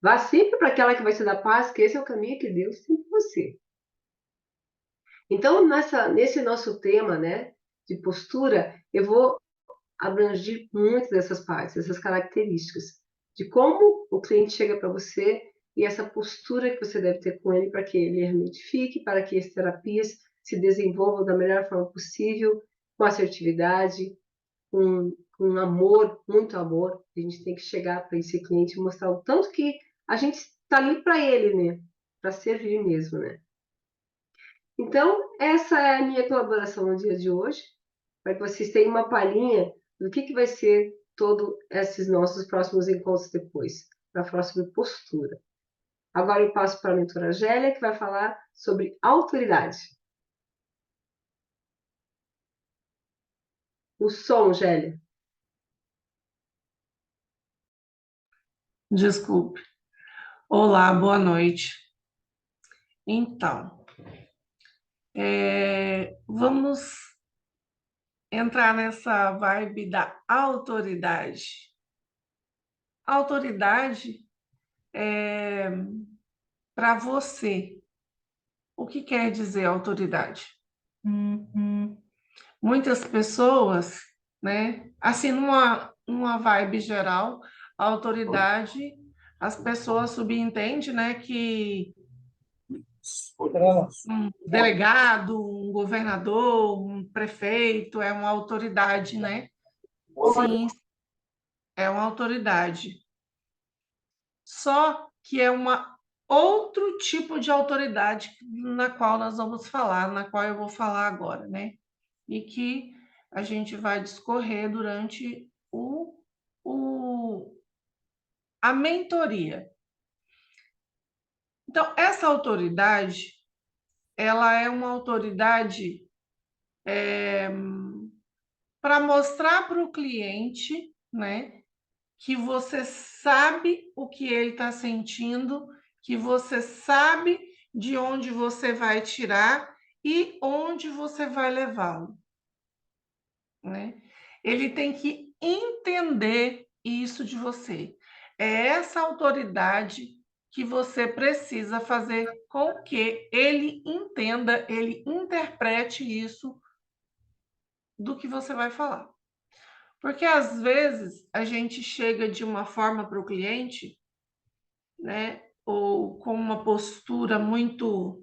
Vá sempre para aquela que vai te dar paz, que esse é o caminho que Deus tem para você. Então, nesse nosso tema, né, de postura, eu vou abranger muito dessas partes, dessas características, de como o cliente chega para você e essa postura que você deve ter com ele para que ele realmente fique, para que as terapias se desenvolvam da melhor forma possível, com assertividade, com amor, muito amor. A gente tem que chegar para esse cliente e mostrar o tanto que a gente está ali para ele, né? Para servir mesmo, né? Então, essa é a minha colaboração no dia de hoje, para que vocês tenham uma palhinha do que vai ser todos esses nossos próximos encontros depois, para falar sobre postura. Agora eu passo para a mentora Gélia, que vai falar sobre autoridade. O som, Gélia. Desculpe. Olá, boa noite. Então, vamos entrar nessa vibe da autoridade. Autoridade é para você. O que quer dizer autoridade? Muitas pessoas, né? Assim, numa vibe geral, a autoridade, as pessoas subentendem, né, que um delegado, um governador, um prefeito é uma autoridade, né? Sim, é uma autoridade. Só que é uma outro tipo de autoridade na qual nós vamos falar, na qual eu vou falar agora, né? E que a gente vai discorrer durante a mentoria. Então, essa autoridade, ela é uma autoridade para mostrar para o cliente, né, que você sabe o que ele está sentindo, que você sabe de onde você vai tirar e onde você vai levá-lo, né? Ele tem que entender isso de você. É essa autoridade que você precisa fazer com que ele entenda, ele interprete isso do que você vai falar. Porque às vezes a gente chega de uma forma para o cliente, né, ou com uma postura muito,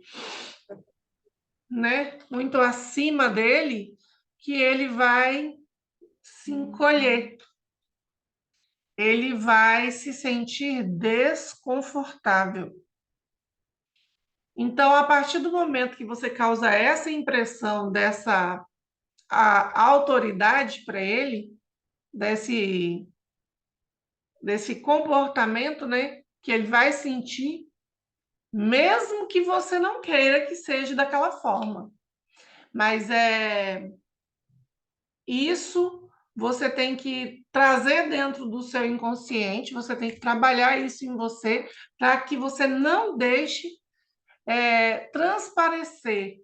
né, muito acima dele, que ele vai se encolher. Ele vai se sentir desconfortável. Então, a partir do momento que você causa essa impressão dessa a autoridade para ele, desse comportamento, né, que ele vai sentir, mesmo que você não queira que seja daquela forma. Mas isso você tem que trazer dentro do seu inconsciente, você tem que trabalhar isso em você para que você não deixe transparecer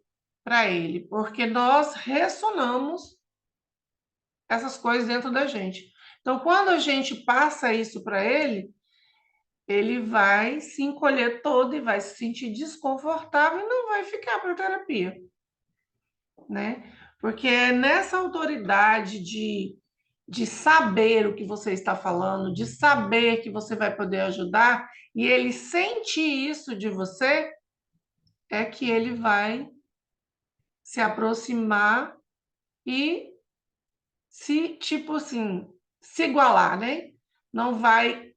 para ele, porque nós ressonamos essas coisas dentro da gente. Então, quando a gente passa isso para ele, ele vai se encolher todo e vai se sentir desconfortável e não vai ficar para terapia, né? Porque é nessa autoridade de saber o que você está falando, de saber que você vai poder ajudar, e ele sente isso de você, é que ele vai se aproximar e se, tipo assim, se igualar, né? Não vai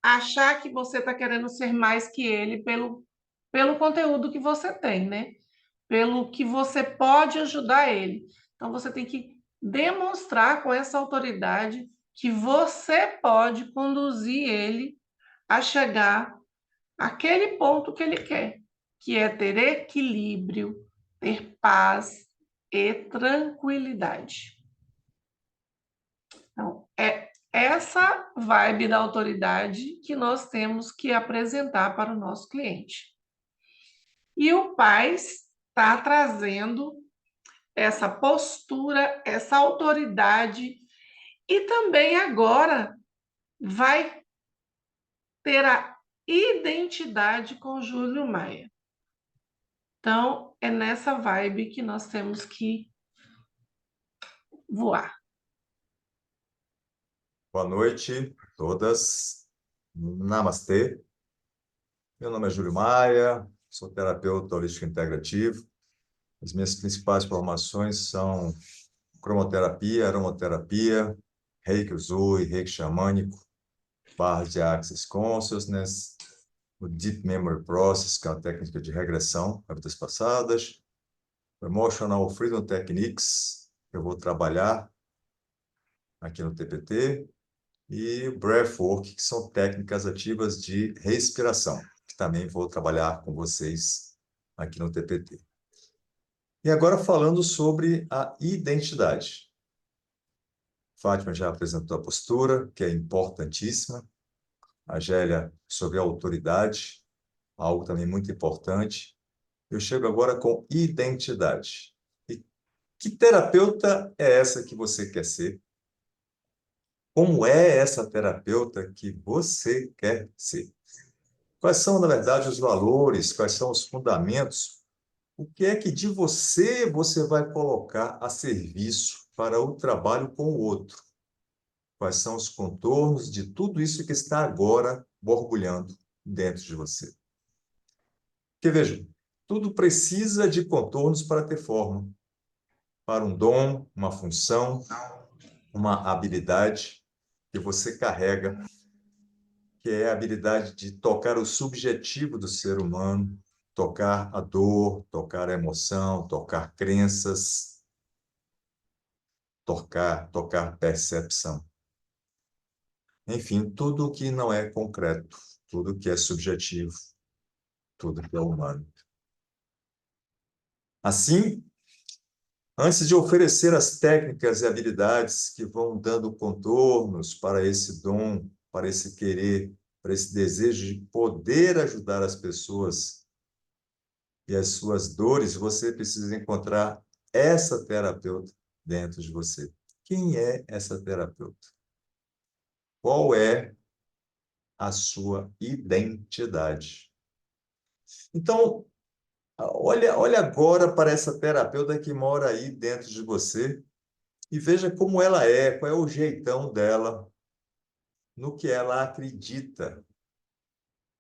achar que você está querendo ser mais que ele pelo conteúdo que você tem, né? Pelo que você pode ajudar ele. Então, você tem que demonstrar com essa autoridade que você pode conduzir ele a chegar àquele ponto que ele quer, que é ter equilíbrio, ter paz e tranquilidade. Então, é essa vibe da autoridade que nós temos que apresentar para o nosso cliente. E o pai está trazendo essa postura, essa autoridade, e também agora vai ter a identidade com Júlio Maia. Então, é nessa vibe que nós temos que voar. Boa noite a todas. Namastê. Meu nome é Júlio Maia, sou terapeuta holístico integrativo. As minhas principais formações são cromoterapia, aromaterapia, Reiki Usui, Reiki xamânico, barras de Access Consciousness, o Deep Memory Process, que é uma técnica de regressão a vidas passadas, Emotional Freedom Techniques, que eu vou trabalhar aqui no TPT, e Breathwork, que são técnicas ativas de respiração, que também vou trabalhar com vocês aqui no TPT. E agora falando sobre a identidade. Fátima já apresentou a postura, que é importantíssima. A Gélia sobre a autoridade, algo também muito importante. Eu chego agora com identidade. E que terapeuta é essa que você quer ser? Como é essa terapeuta que você quer ser? Quais são, na verdade, os valores? Quais são os fundamentos? O que é que de você vai colocar a serviço para o trabalho com o outro? Quais são os contornos de tudo isso que está agora borbulhando dentro de você? Porque, veja, tudo precisa de contornos para ter forma. Para um dom, uma função, uma habilidade que você carrega, que é a habilidade de tocar o subjetivo do ser humano, tocar a dor, tocar a emoção, tocar crenças, tocar percepção. Enfim, tudo que não é concreto, tudo que é subjetivo, tudo que é humano. Assim, antes de oferecer as técnicas e habilidades que vão dando contornos para esse dom, para esse querer, para esse desejo de poder ajudar as pessoas e as suas dores, você precisa encontrar essa terapeuta dentro de você. Quem é essa terapeuta? Qual é a sua identidade? Então, olha agora para essa terapeuta que mora aí dentro de você e veja como ela é, qual é o jeitão dela, no que ela acredita,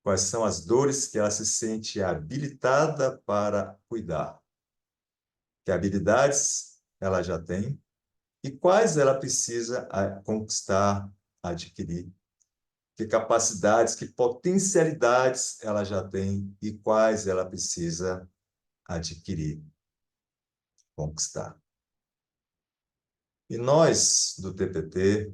quais são as dores que ela se sente habilitada para cuidar, que habilidades ela já tem e quais ela precisa conquistar, adquirir, que capacidades, que potencialidades ela já tem e quais ela precisa adquirir, conquistar. E nós, do TPT,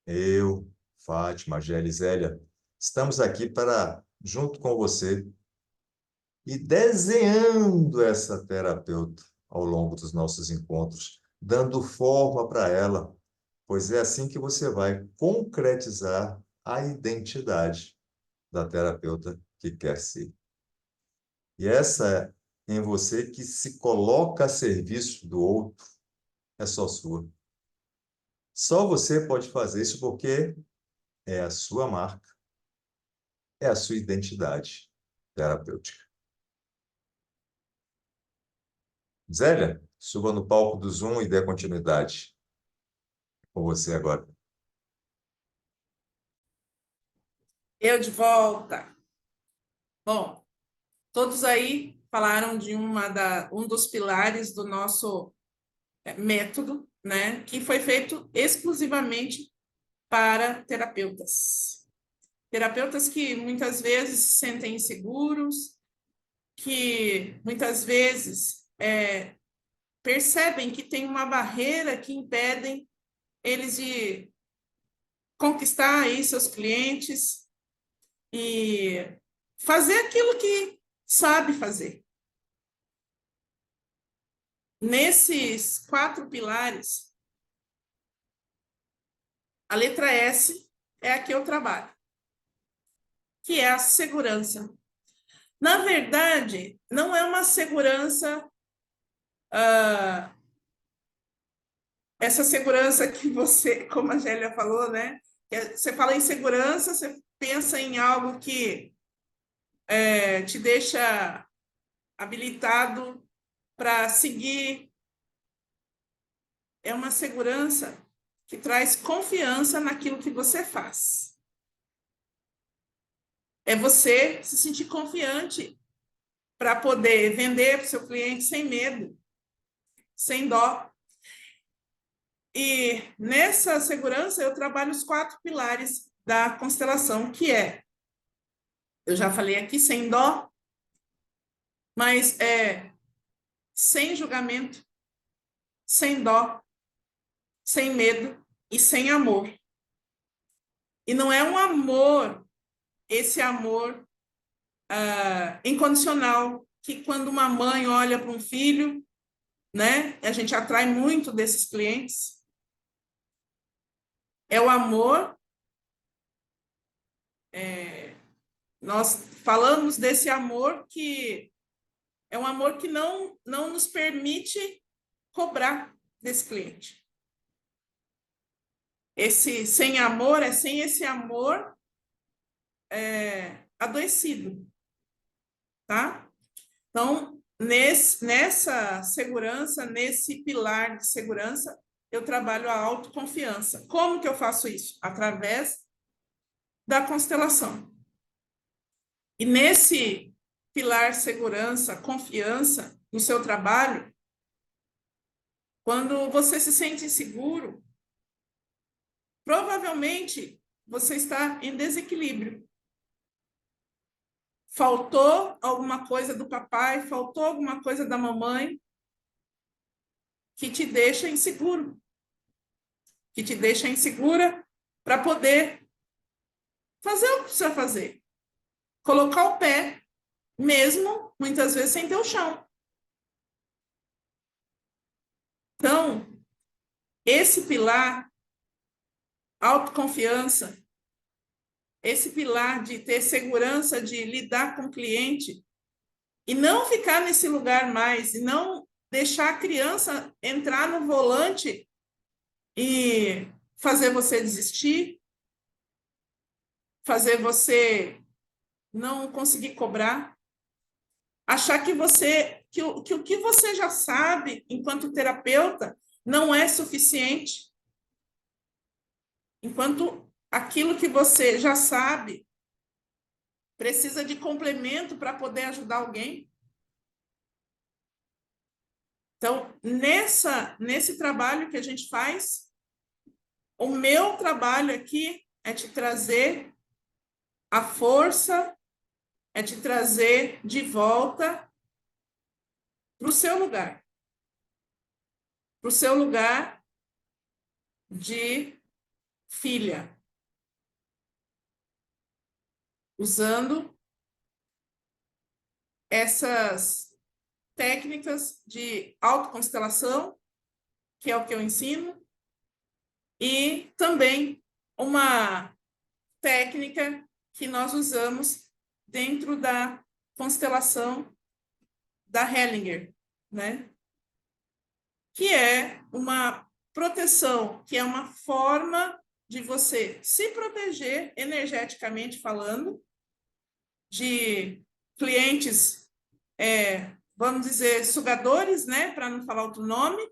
eu, Fátima, Gélia e Zélia, estamos aqui para, junto com você, e desenhando essa terapeuta ao longo dos nossos encontros, dando forma para ela, pois é assim que você vai concretizar a identidade da terapeuta que quer ser. E essa em você que se coloca a serviço do outro é só sua. Só você pode fazer isso porque é a sua marca, é a sua identidade terapêutica. Zélia, suba no palco do Zoom e dê continuidade com você agora. Eu de volta. Bom, todos aí falaram de um dos pilares do nosso método, né, que foi feito exclusivamente para terapeutas. Terapeutas que muitas vezes se sentem inseguros, que muitas vezes percebem que tem uma barreira que impedem eles de conquistar aí seus clientes e fazer aquilo que sabe fazer. Nesses 4 pilares, a letra S é a que eu trabalho, que é a segurança. Na verdade, não é uma segurança, essa segurança que você, como a Gélia falou, né? Você fala em segurança, você pensa em algo que te deixa habilitado para seguir. É uma segurança que traz confiança naquilo que você faz. É você se sentir confiante para poder vender para o seu cliente sem medo, sem dó. E nessa segurança eu trabalho os 4 pilares da constelação, que eu já falei aqui, sem dó, mas sem julgamento, sem dó, sem medo e sem amor. E não é um amor, esse amor incondicional, que quando uma mãe olha para um filho, né, a gente atrai muito desses clientes. É o amor, nós falamos desse amor que é um amor que não nos permite cobrar desse cliente. Esse sem amor é sem esse amor adoecido, tá? Então, nessa segurança, nesse pilar de segurança, eu trabalho a autoconfiança. Como que eu faço isso? Através da constelação. E nesse pilar segurança, confiança no seu trabalho, quando você se sente inseguro, provavelmente você está em desequilíbrio. Faltou alguma coisa do papai, faltou alguma coisa da mamãe que te deixa inseguro, que te deixa insegura para poder fazer o que precisa fazer. Colocar o pé, mesmo muitas vezes sem ter o chão. Então, esse pilar, autoconfiança, esse pilar de ter segurança de lidar com o cliente e não ficar nesse lugar mais, e não deixar a criança entrar no volante e fazer você desistir, fazer você não conseguir cobrar, achar que o que você já sabe enquanto terapeuta não é suficiente, enquanto aquilo que você já sabe precisa de complemento para poder ajudar alguém. Então, nesse trabalho que a gente faz, o meu trabalho aqui é te trazer a força, é te trazer de volta para o seu lugar. Para o seu lugar de filha. Usando essas técnicas de autoconstelação, que é o que eu ensino, e também uma técnica que nós usamos dentro da constelação da Hellinger, né? Que é uma proteção, que é uma forma de você se proteger energeticamente falando, de clientes, vamos dizer, sugadores, né? Para não falar outro nome,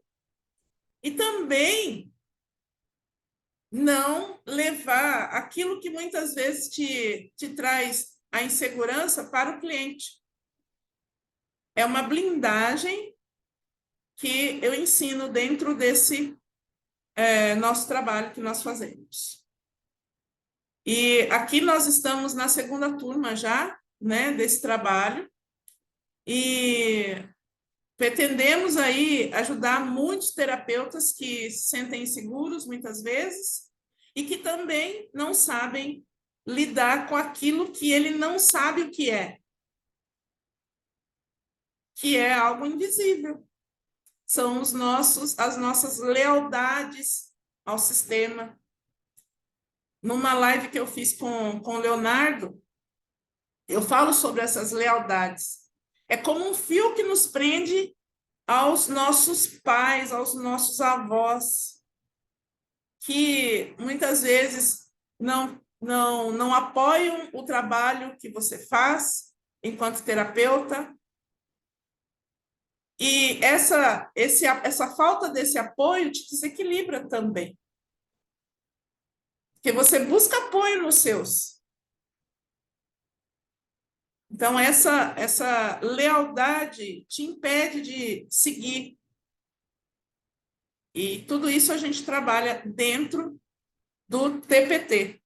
e também não levar aquilo que muitas vezes te traz a insegurança para o cliente. É uma blindagem que eu ensino dentro desse nosso trabalho que nós fazemos. E aqui nós estamos na segunda turma já, né, desse trabalho, e pretendemos aí ajudar muitos terapeutas que se sentem inseguros muitas vezes e que também não sabem lidar com aquilo que ele não sabe o que é algo invisível. São as nossas lealdades ao sistema. Numa live que eu fiz com o Leonardo, eu falo sobre essas lealdades. É como um fio que nos prende aos nossos pais, aos nossos avós, que muitas vezes não apoiam o trabalho que você faz enquanto terapeuta. E essa falta desse apoio te desequilibra também. Porque você busca apoio nos seus. Então, essa lealdade te impede de seguir. E tudo isso a gente trabalha dentro do TPT,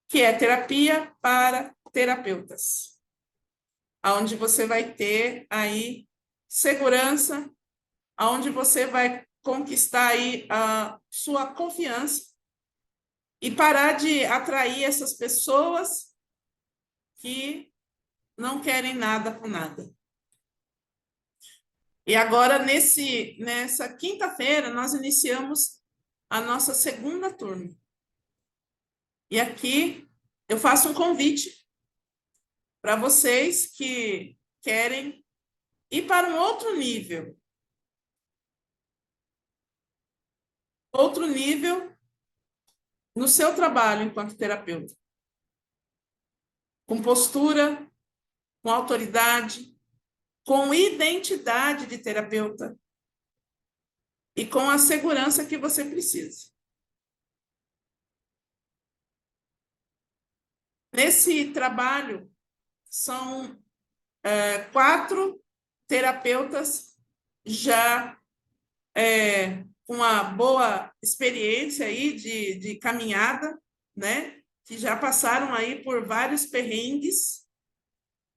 que é Terapia para Terapeutas, onde você vai ter aí segurança, onde você vai conquistar aí a sua confiança e parar de atrair essas pessoas que não querem nada com nada. E agora, nessa quinta-feira, nós iniciamos a nossa segunda turma. E aqui eu faço um convite para vocês que querem ir para um outro nível. Outro nível no seu trabalho enquanto terapeuta. Com postura, com autoridade, com identidade de terapeuta e com a segurança que você precisa. Nesse trabalho, são 4 terapeutas já com uma boa experiência aí de caminhada, né? Que já passaram aí por vários perrengues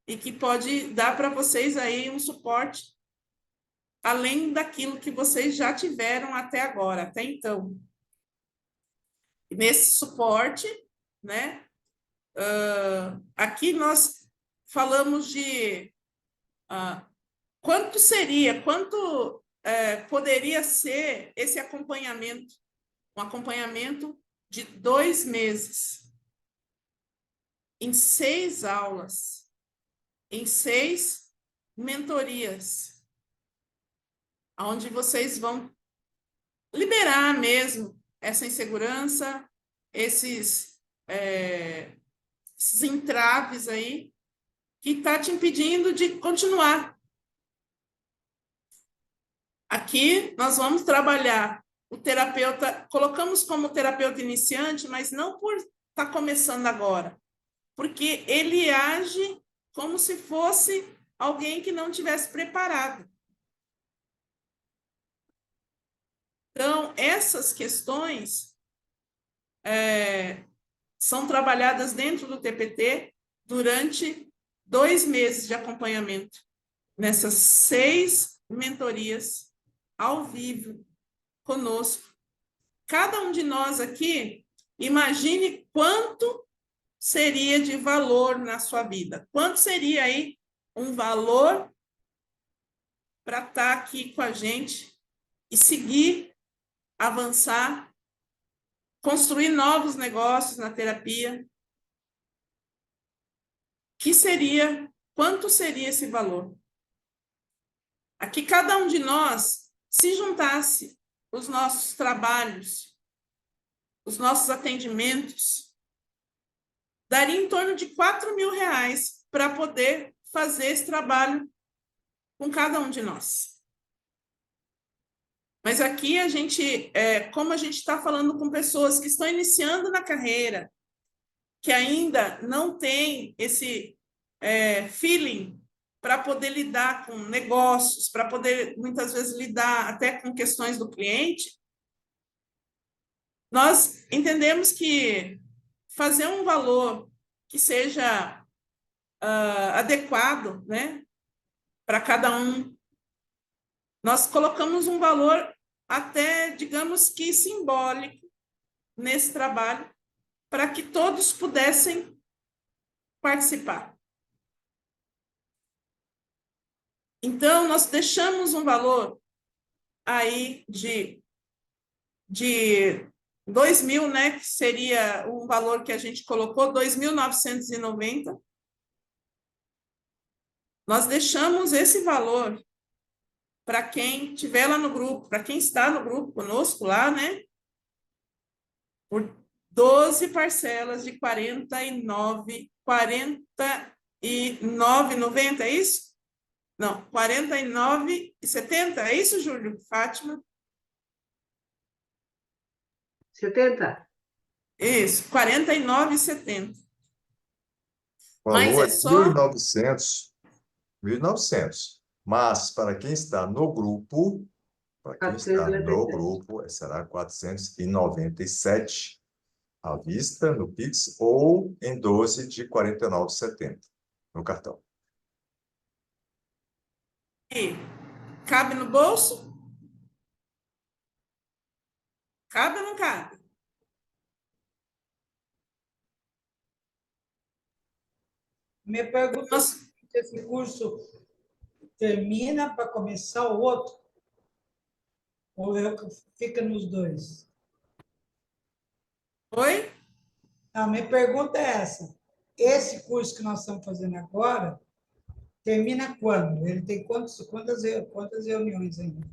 e que pode dar para vocês aí um suporte além daquilo que vocês já tiveram até agora, até então. E nesse suporte, né? Aqui nós falamos de quanto poderia ser esse acompanhamento, um acompanhamento de 2 meses, em 6 aulas, em 6 mentorias, onde vocês vão liberar mesmo essa insegurança, esses entraves aí, que está te impedindo de continuar. Aqui nós vamos trabalhar o terapeuta, colocamos como terapeuta iniciante, mas não por estar começando agora, porque ele age como se fosse alguém que não tivesse preparado. Então, essas questões são trabalhadas dentro do TPT durante 2 meses de acompanhamento, nessas 6 mentorias ao vivo conosco. Cada um de nós aqui, imagine quanto seria de valor na sua vida. Quanto seria aí um valor para estar aqui com a gente e seguir, avançar, construir novos negócios na terapia? Quanto seria esse valor? Aqui cada um de nós, se juntasse os nossos trabalhos, os nossos atendimentos, daria em torno de R$4.000 para poder fazer esse trabalho com cada um de nós. Mas aqui como a gente está falando com pessoas que estão iniciando na carreira, que ainda não tem esse feeling para poder lidar com negócios, para poder, muitas vezes, lidar até com questões do cliente, nós entendemos que fazer um valor que seja adequado, né, para cada um, nós colocamos um valor até, digamos que simbólico nesse trabalho, para que todos pudessem participar. Então, nós deixamos um valor aí de 2.000, né, que seria um valor que a gente colocou, 2.990. Nós deixamos esse valor para quem estiver lá no grupo, para quem está no grupo conosco lá, né, por 12 parcelas de 49,90, é isso? Não, 49,70, é isso, Júlio? Fátima? 70? Isso, 49,70. O Mas valor é é só 1.900. 1.900. Mas para quem está no grupo, será 497 à vista no Pix ou em 12 de 49,70 no cartão. E cabe no bolso? Cabe ou não cabe? Me pergunta Nós- se esse curso termina para começar o outro, ou fica nos dois? Oi? A minha pergunta é essa. Esse curso que nós estamos fazendo agora, termina quando? Ele tem quantas reuniões ainda?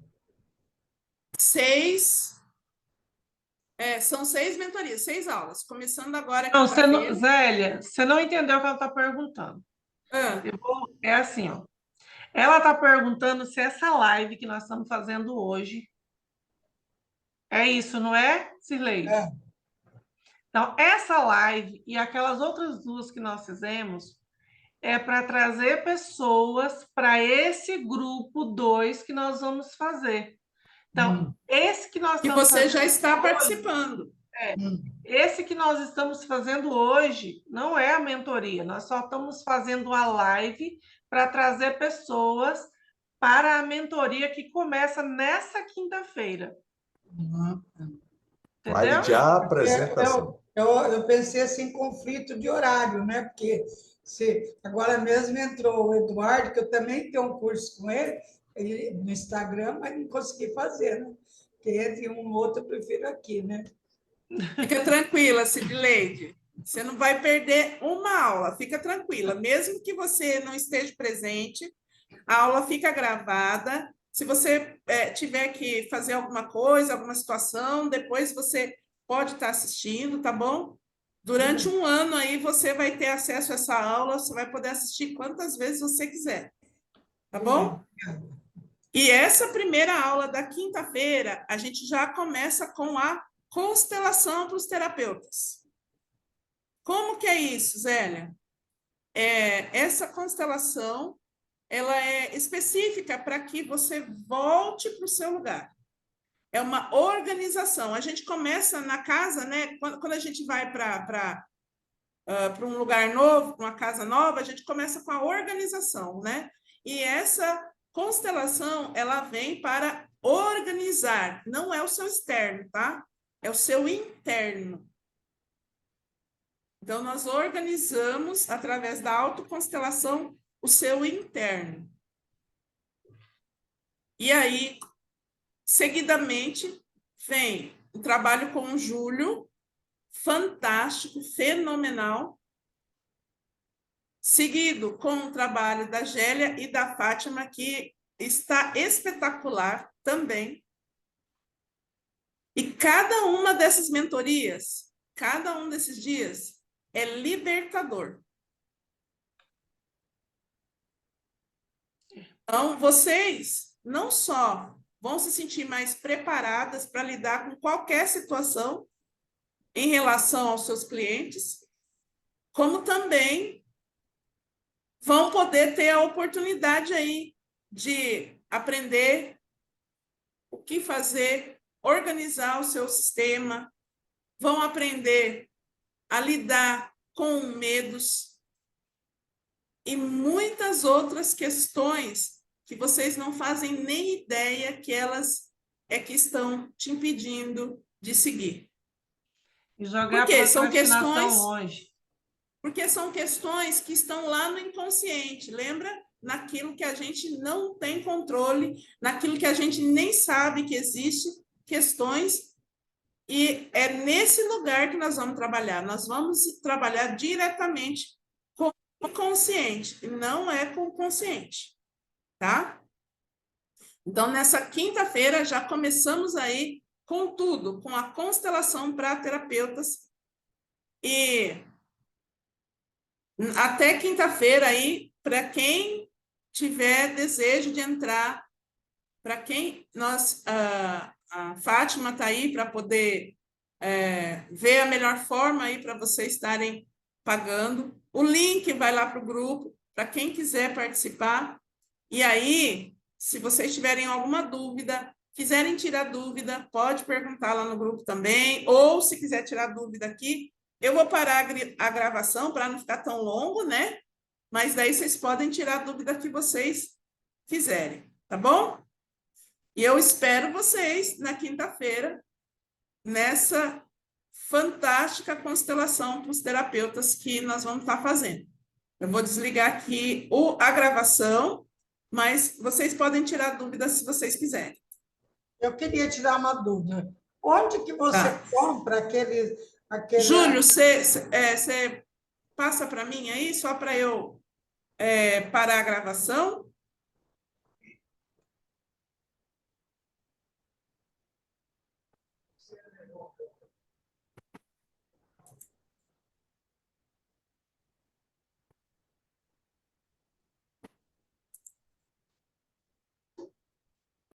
6. São 6 mentorias, 6 aulas, começando agora Não, quinta-feira. Zélia, você não entendeu o que ela está perguntando. Ah, É assim, ó. Ela está perguntando se essa live que nós estamos fazendo hoje é isso, não é, Cirlei? É. Então, essa live e aquelas outras duas que nós fizemos é para trazer pessoas para esse grupo 2 que nós vamos fazer. Então, esse que nós que estamos você já fazendo está hoje, participando. esse que nós estamos fazendo hoje não é a mentoria, nós só estamos fazendo a live para trazer pessoas para a mentoria que começa nessa quinta-feira. Live Entendeu? de apresentação. Eu pensei assim, conflito de horário, né? Porque agora mesmo entrou o Eduardo, que eu também tenho um curso com ele no Instagram, mas não consegui fazer, né? Porque entre um e outro eu prefiro aqui, né? Fica tranquila, Cidileide. Você não vai perder uma aula, fica tranquila. Mesmo que você não esteja presente, a aula fica gravada. Se você tiver que fazer alguma coisa, alguma situação, depois você pode estar assistindo, tá bom? Durante um ano aí você vai ter acesso a essa aula, você vai poder assistir quantas vezes você quiser, tá bom? E essa primeira aula da quinta-feira, a gente já começa com a constelação para os terapeutas. Como que é isso, Zélia? Essa constelação, ela é específica para que você volte para o seu lugar. É uma organização. A gente começa na casa, né? Quando a gente vai para um lugar novo, para uma casa nova, a gente começa com a organização, né? E essa constelação, ela vem para organizar, não é o seu externo, tá? É o seu interno. Então, nós organizamos, através da autoconstelação, o seu interno. E aí, seguidamente, vem o trabalho com o Júlio, fantástico, fenomenal, seguido com o trabalho da Gélia e da Fátima, que está espetacular também. E cada uma dessas mentorias, cada um desses dias, é libertador. Então, vocês não só vão se sentir mais preparadas para lidar com qualquer situação em relação aos seus clientes, como também vão poder ter a oportunidade aí de aprender o que fazer, organizar o seu sistema, vão aprender a lidar com medos e muitas outras questões que vocês não fazem nem ideia que elas é que estão te impedindo de seguir. E jogar a Porque são procrastinação questões, longe. porque são questões que estão lá no inconsciente, lembra? Naquilo que a gente não tem controle, naquilo que a gente nem sabe que existe questões, e é nesse lugar que nós vamos trabalhar. Nós vamos trabalhar diretamente com o consciente, e não é com o consciente, tá? Então, nessa quinta-feira, já começamos aí com tudo, com a constelação para terapeutas, e até quinta-feira aí, para quem tiver desejo de entrar, para quem a Fátima está aí para poder ver a melhor forma aí para vocês estarem pagando. O link vai lá para o grupo, para quem quiser participar. E aí, se vocês tiverem alguma dúvida, quiserem tirar dúvida, pode perguntar lá no grupo também, ou se quiser tirar dúvida aqui, eu vou parar a gravação para não ficar tão longo, né? Mas daí vocês podem tirar a dúvida que vocês quiserem, tá bom? E eu espero vocês na quinta-feira, nessa fantástica constelação para os terapeutas que nós vamos estar fazendo. Eu vou desligar aqui a gravação, mas vocês podem tirar dúvidas se vocês quiserem. Eu queria tirar uma dúvida. Onde que você compra aquele... Júlio, você passa para mim aí, só para eu parar a gravação?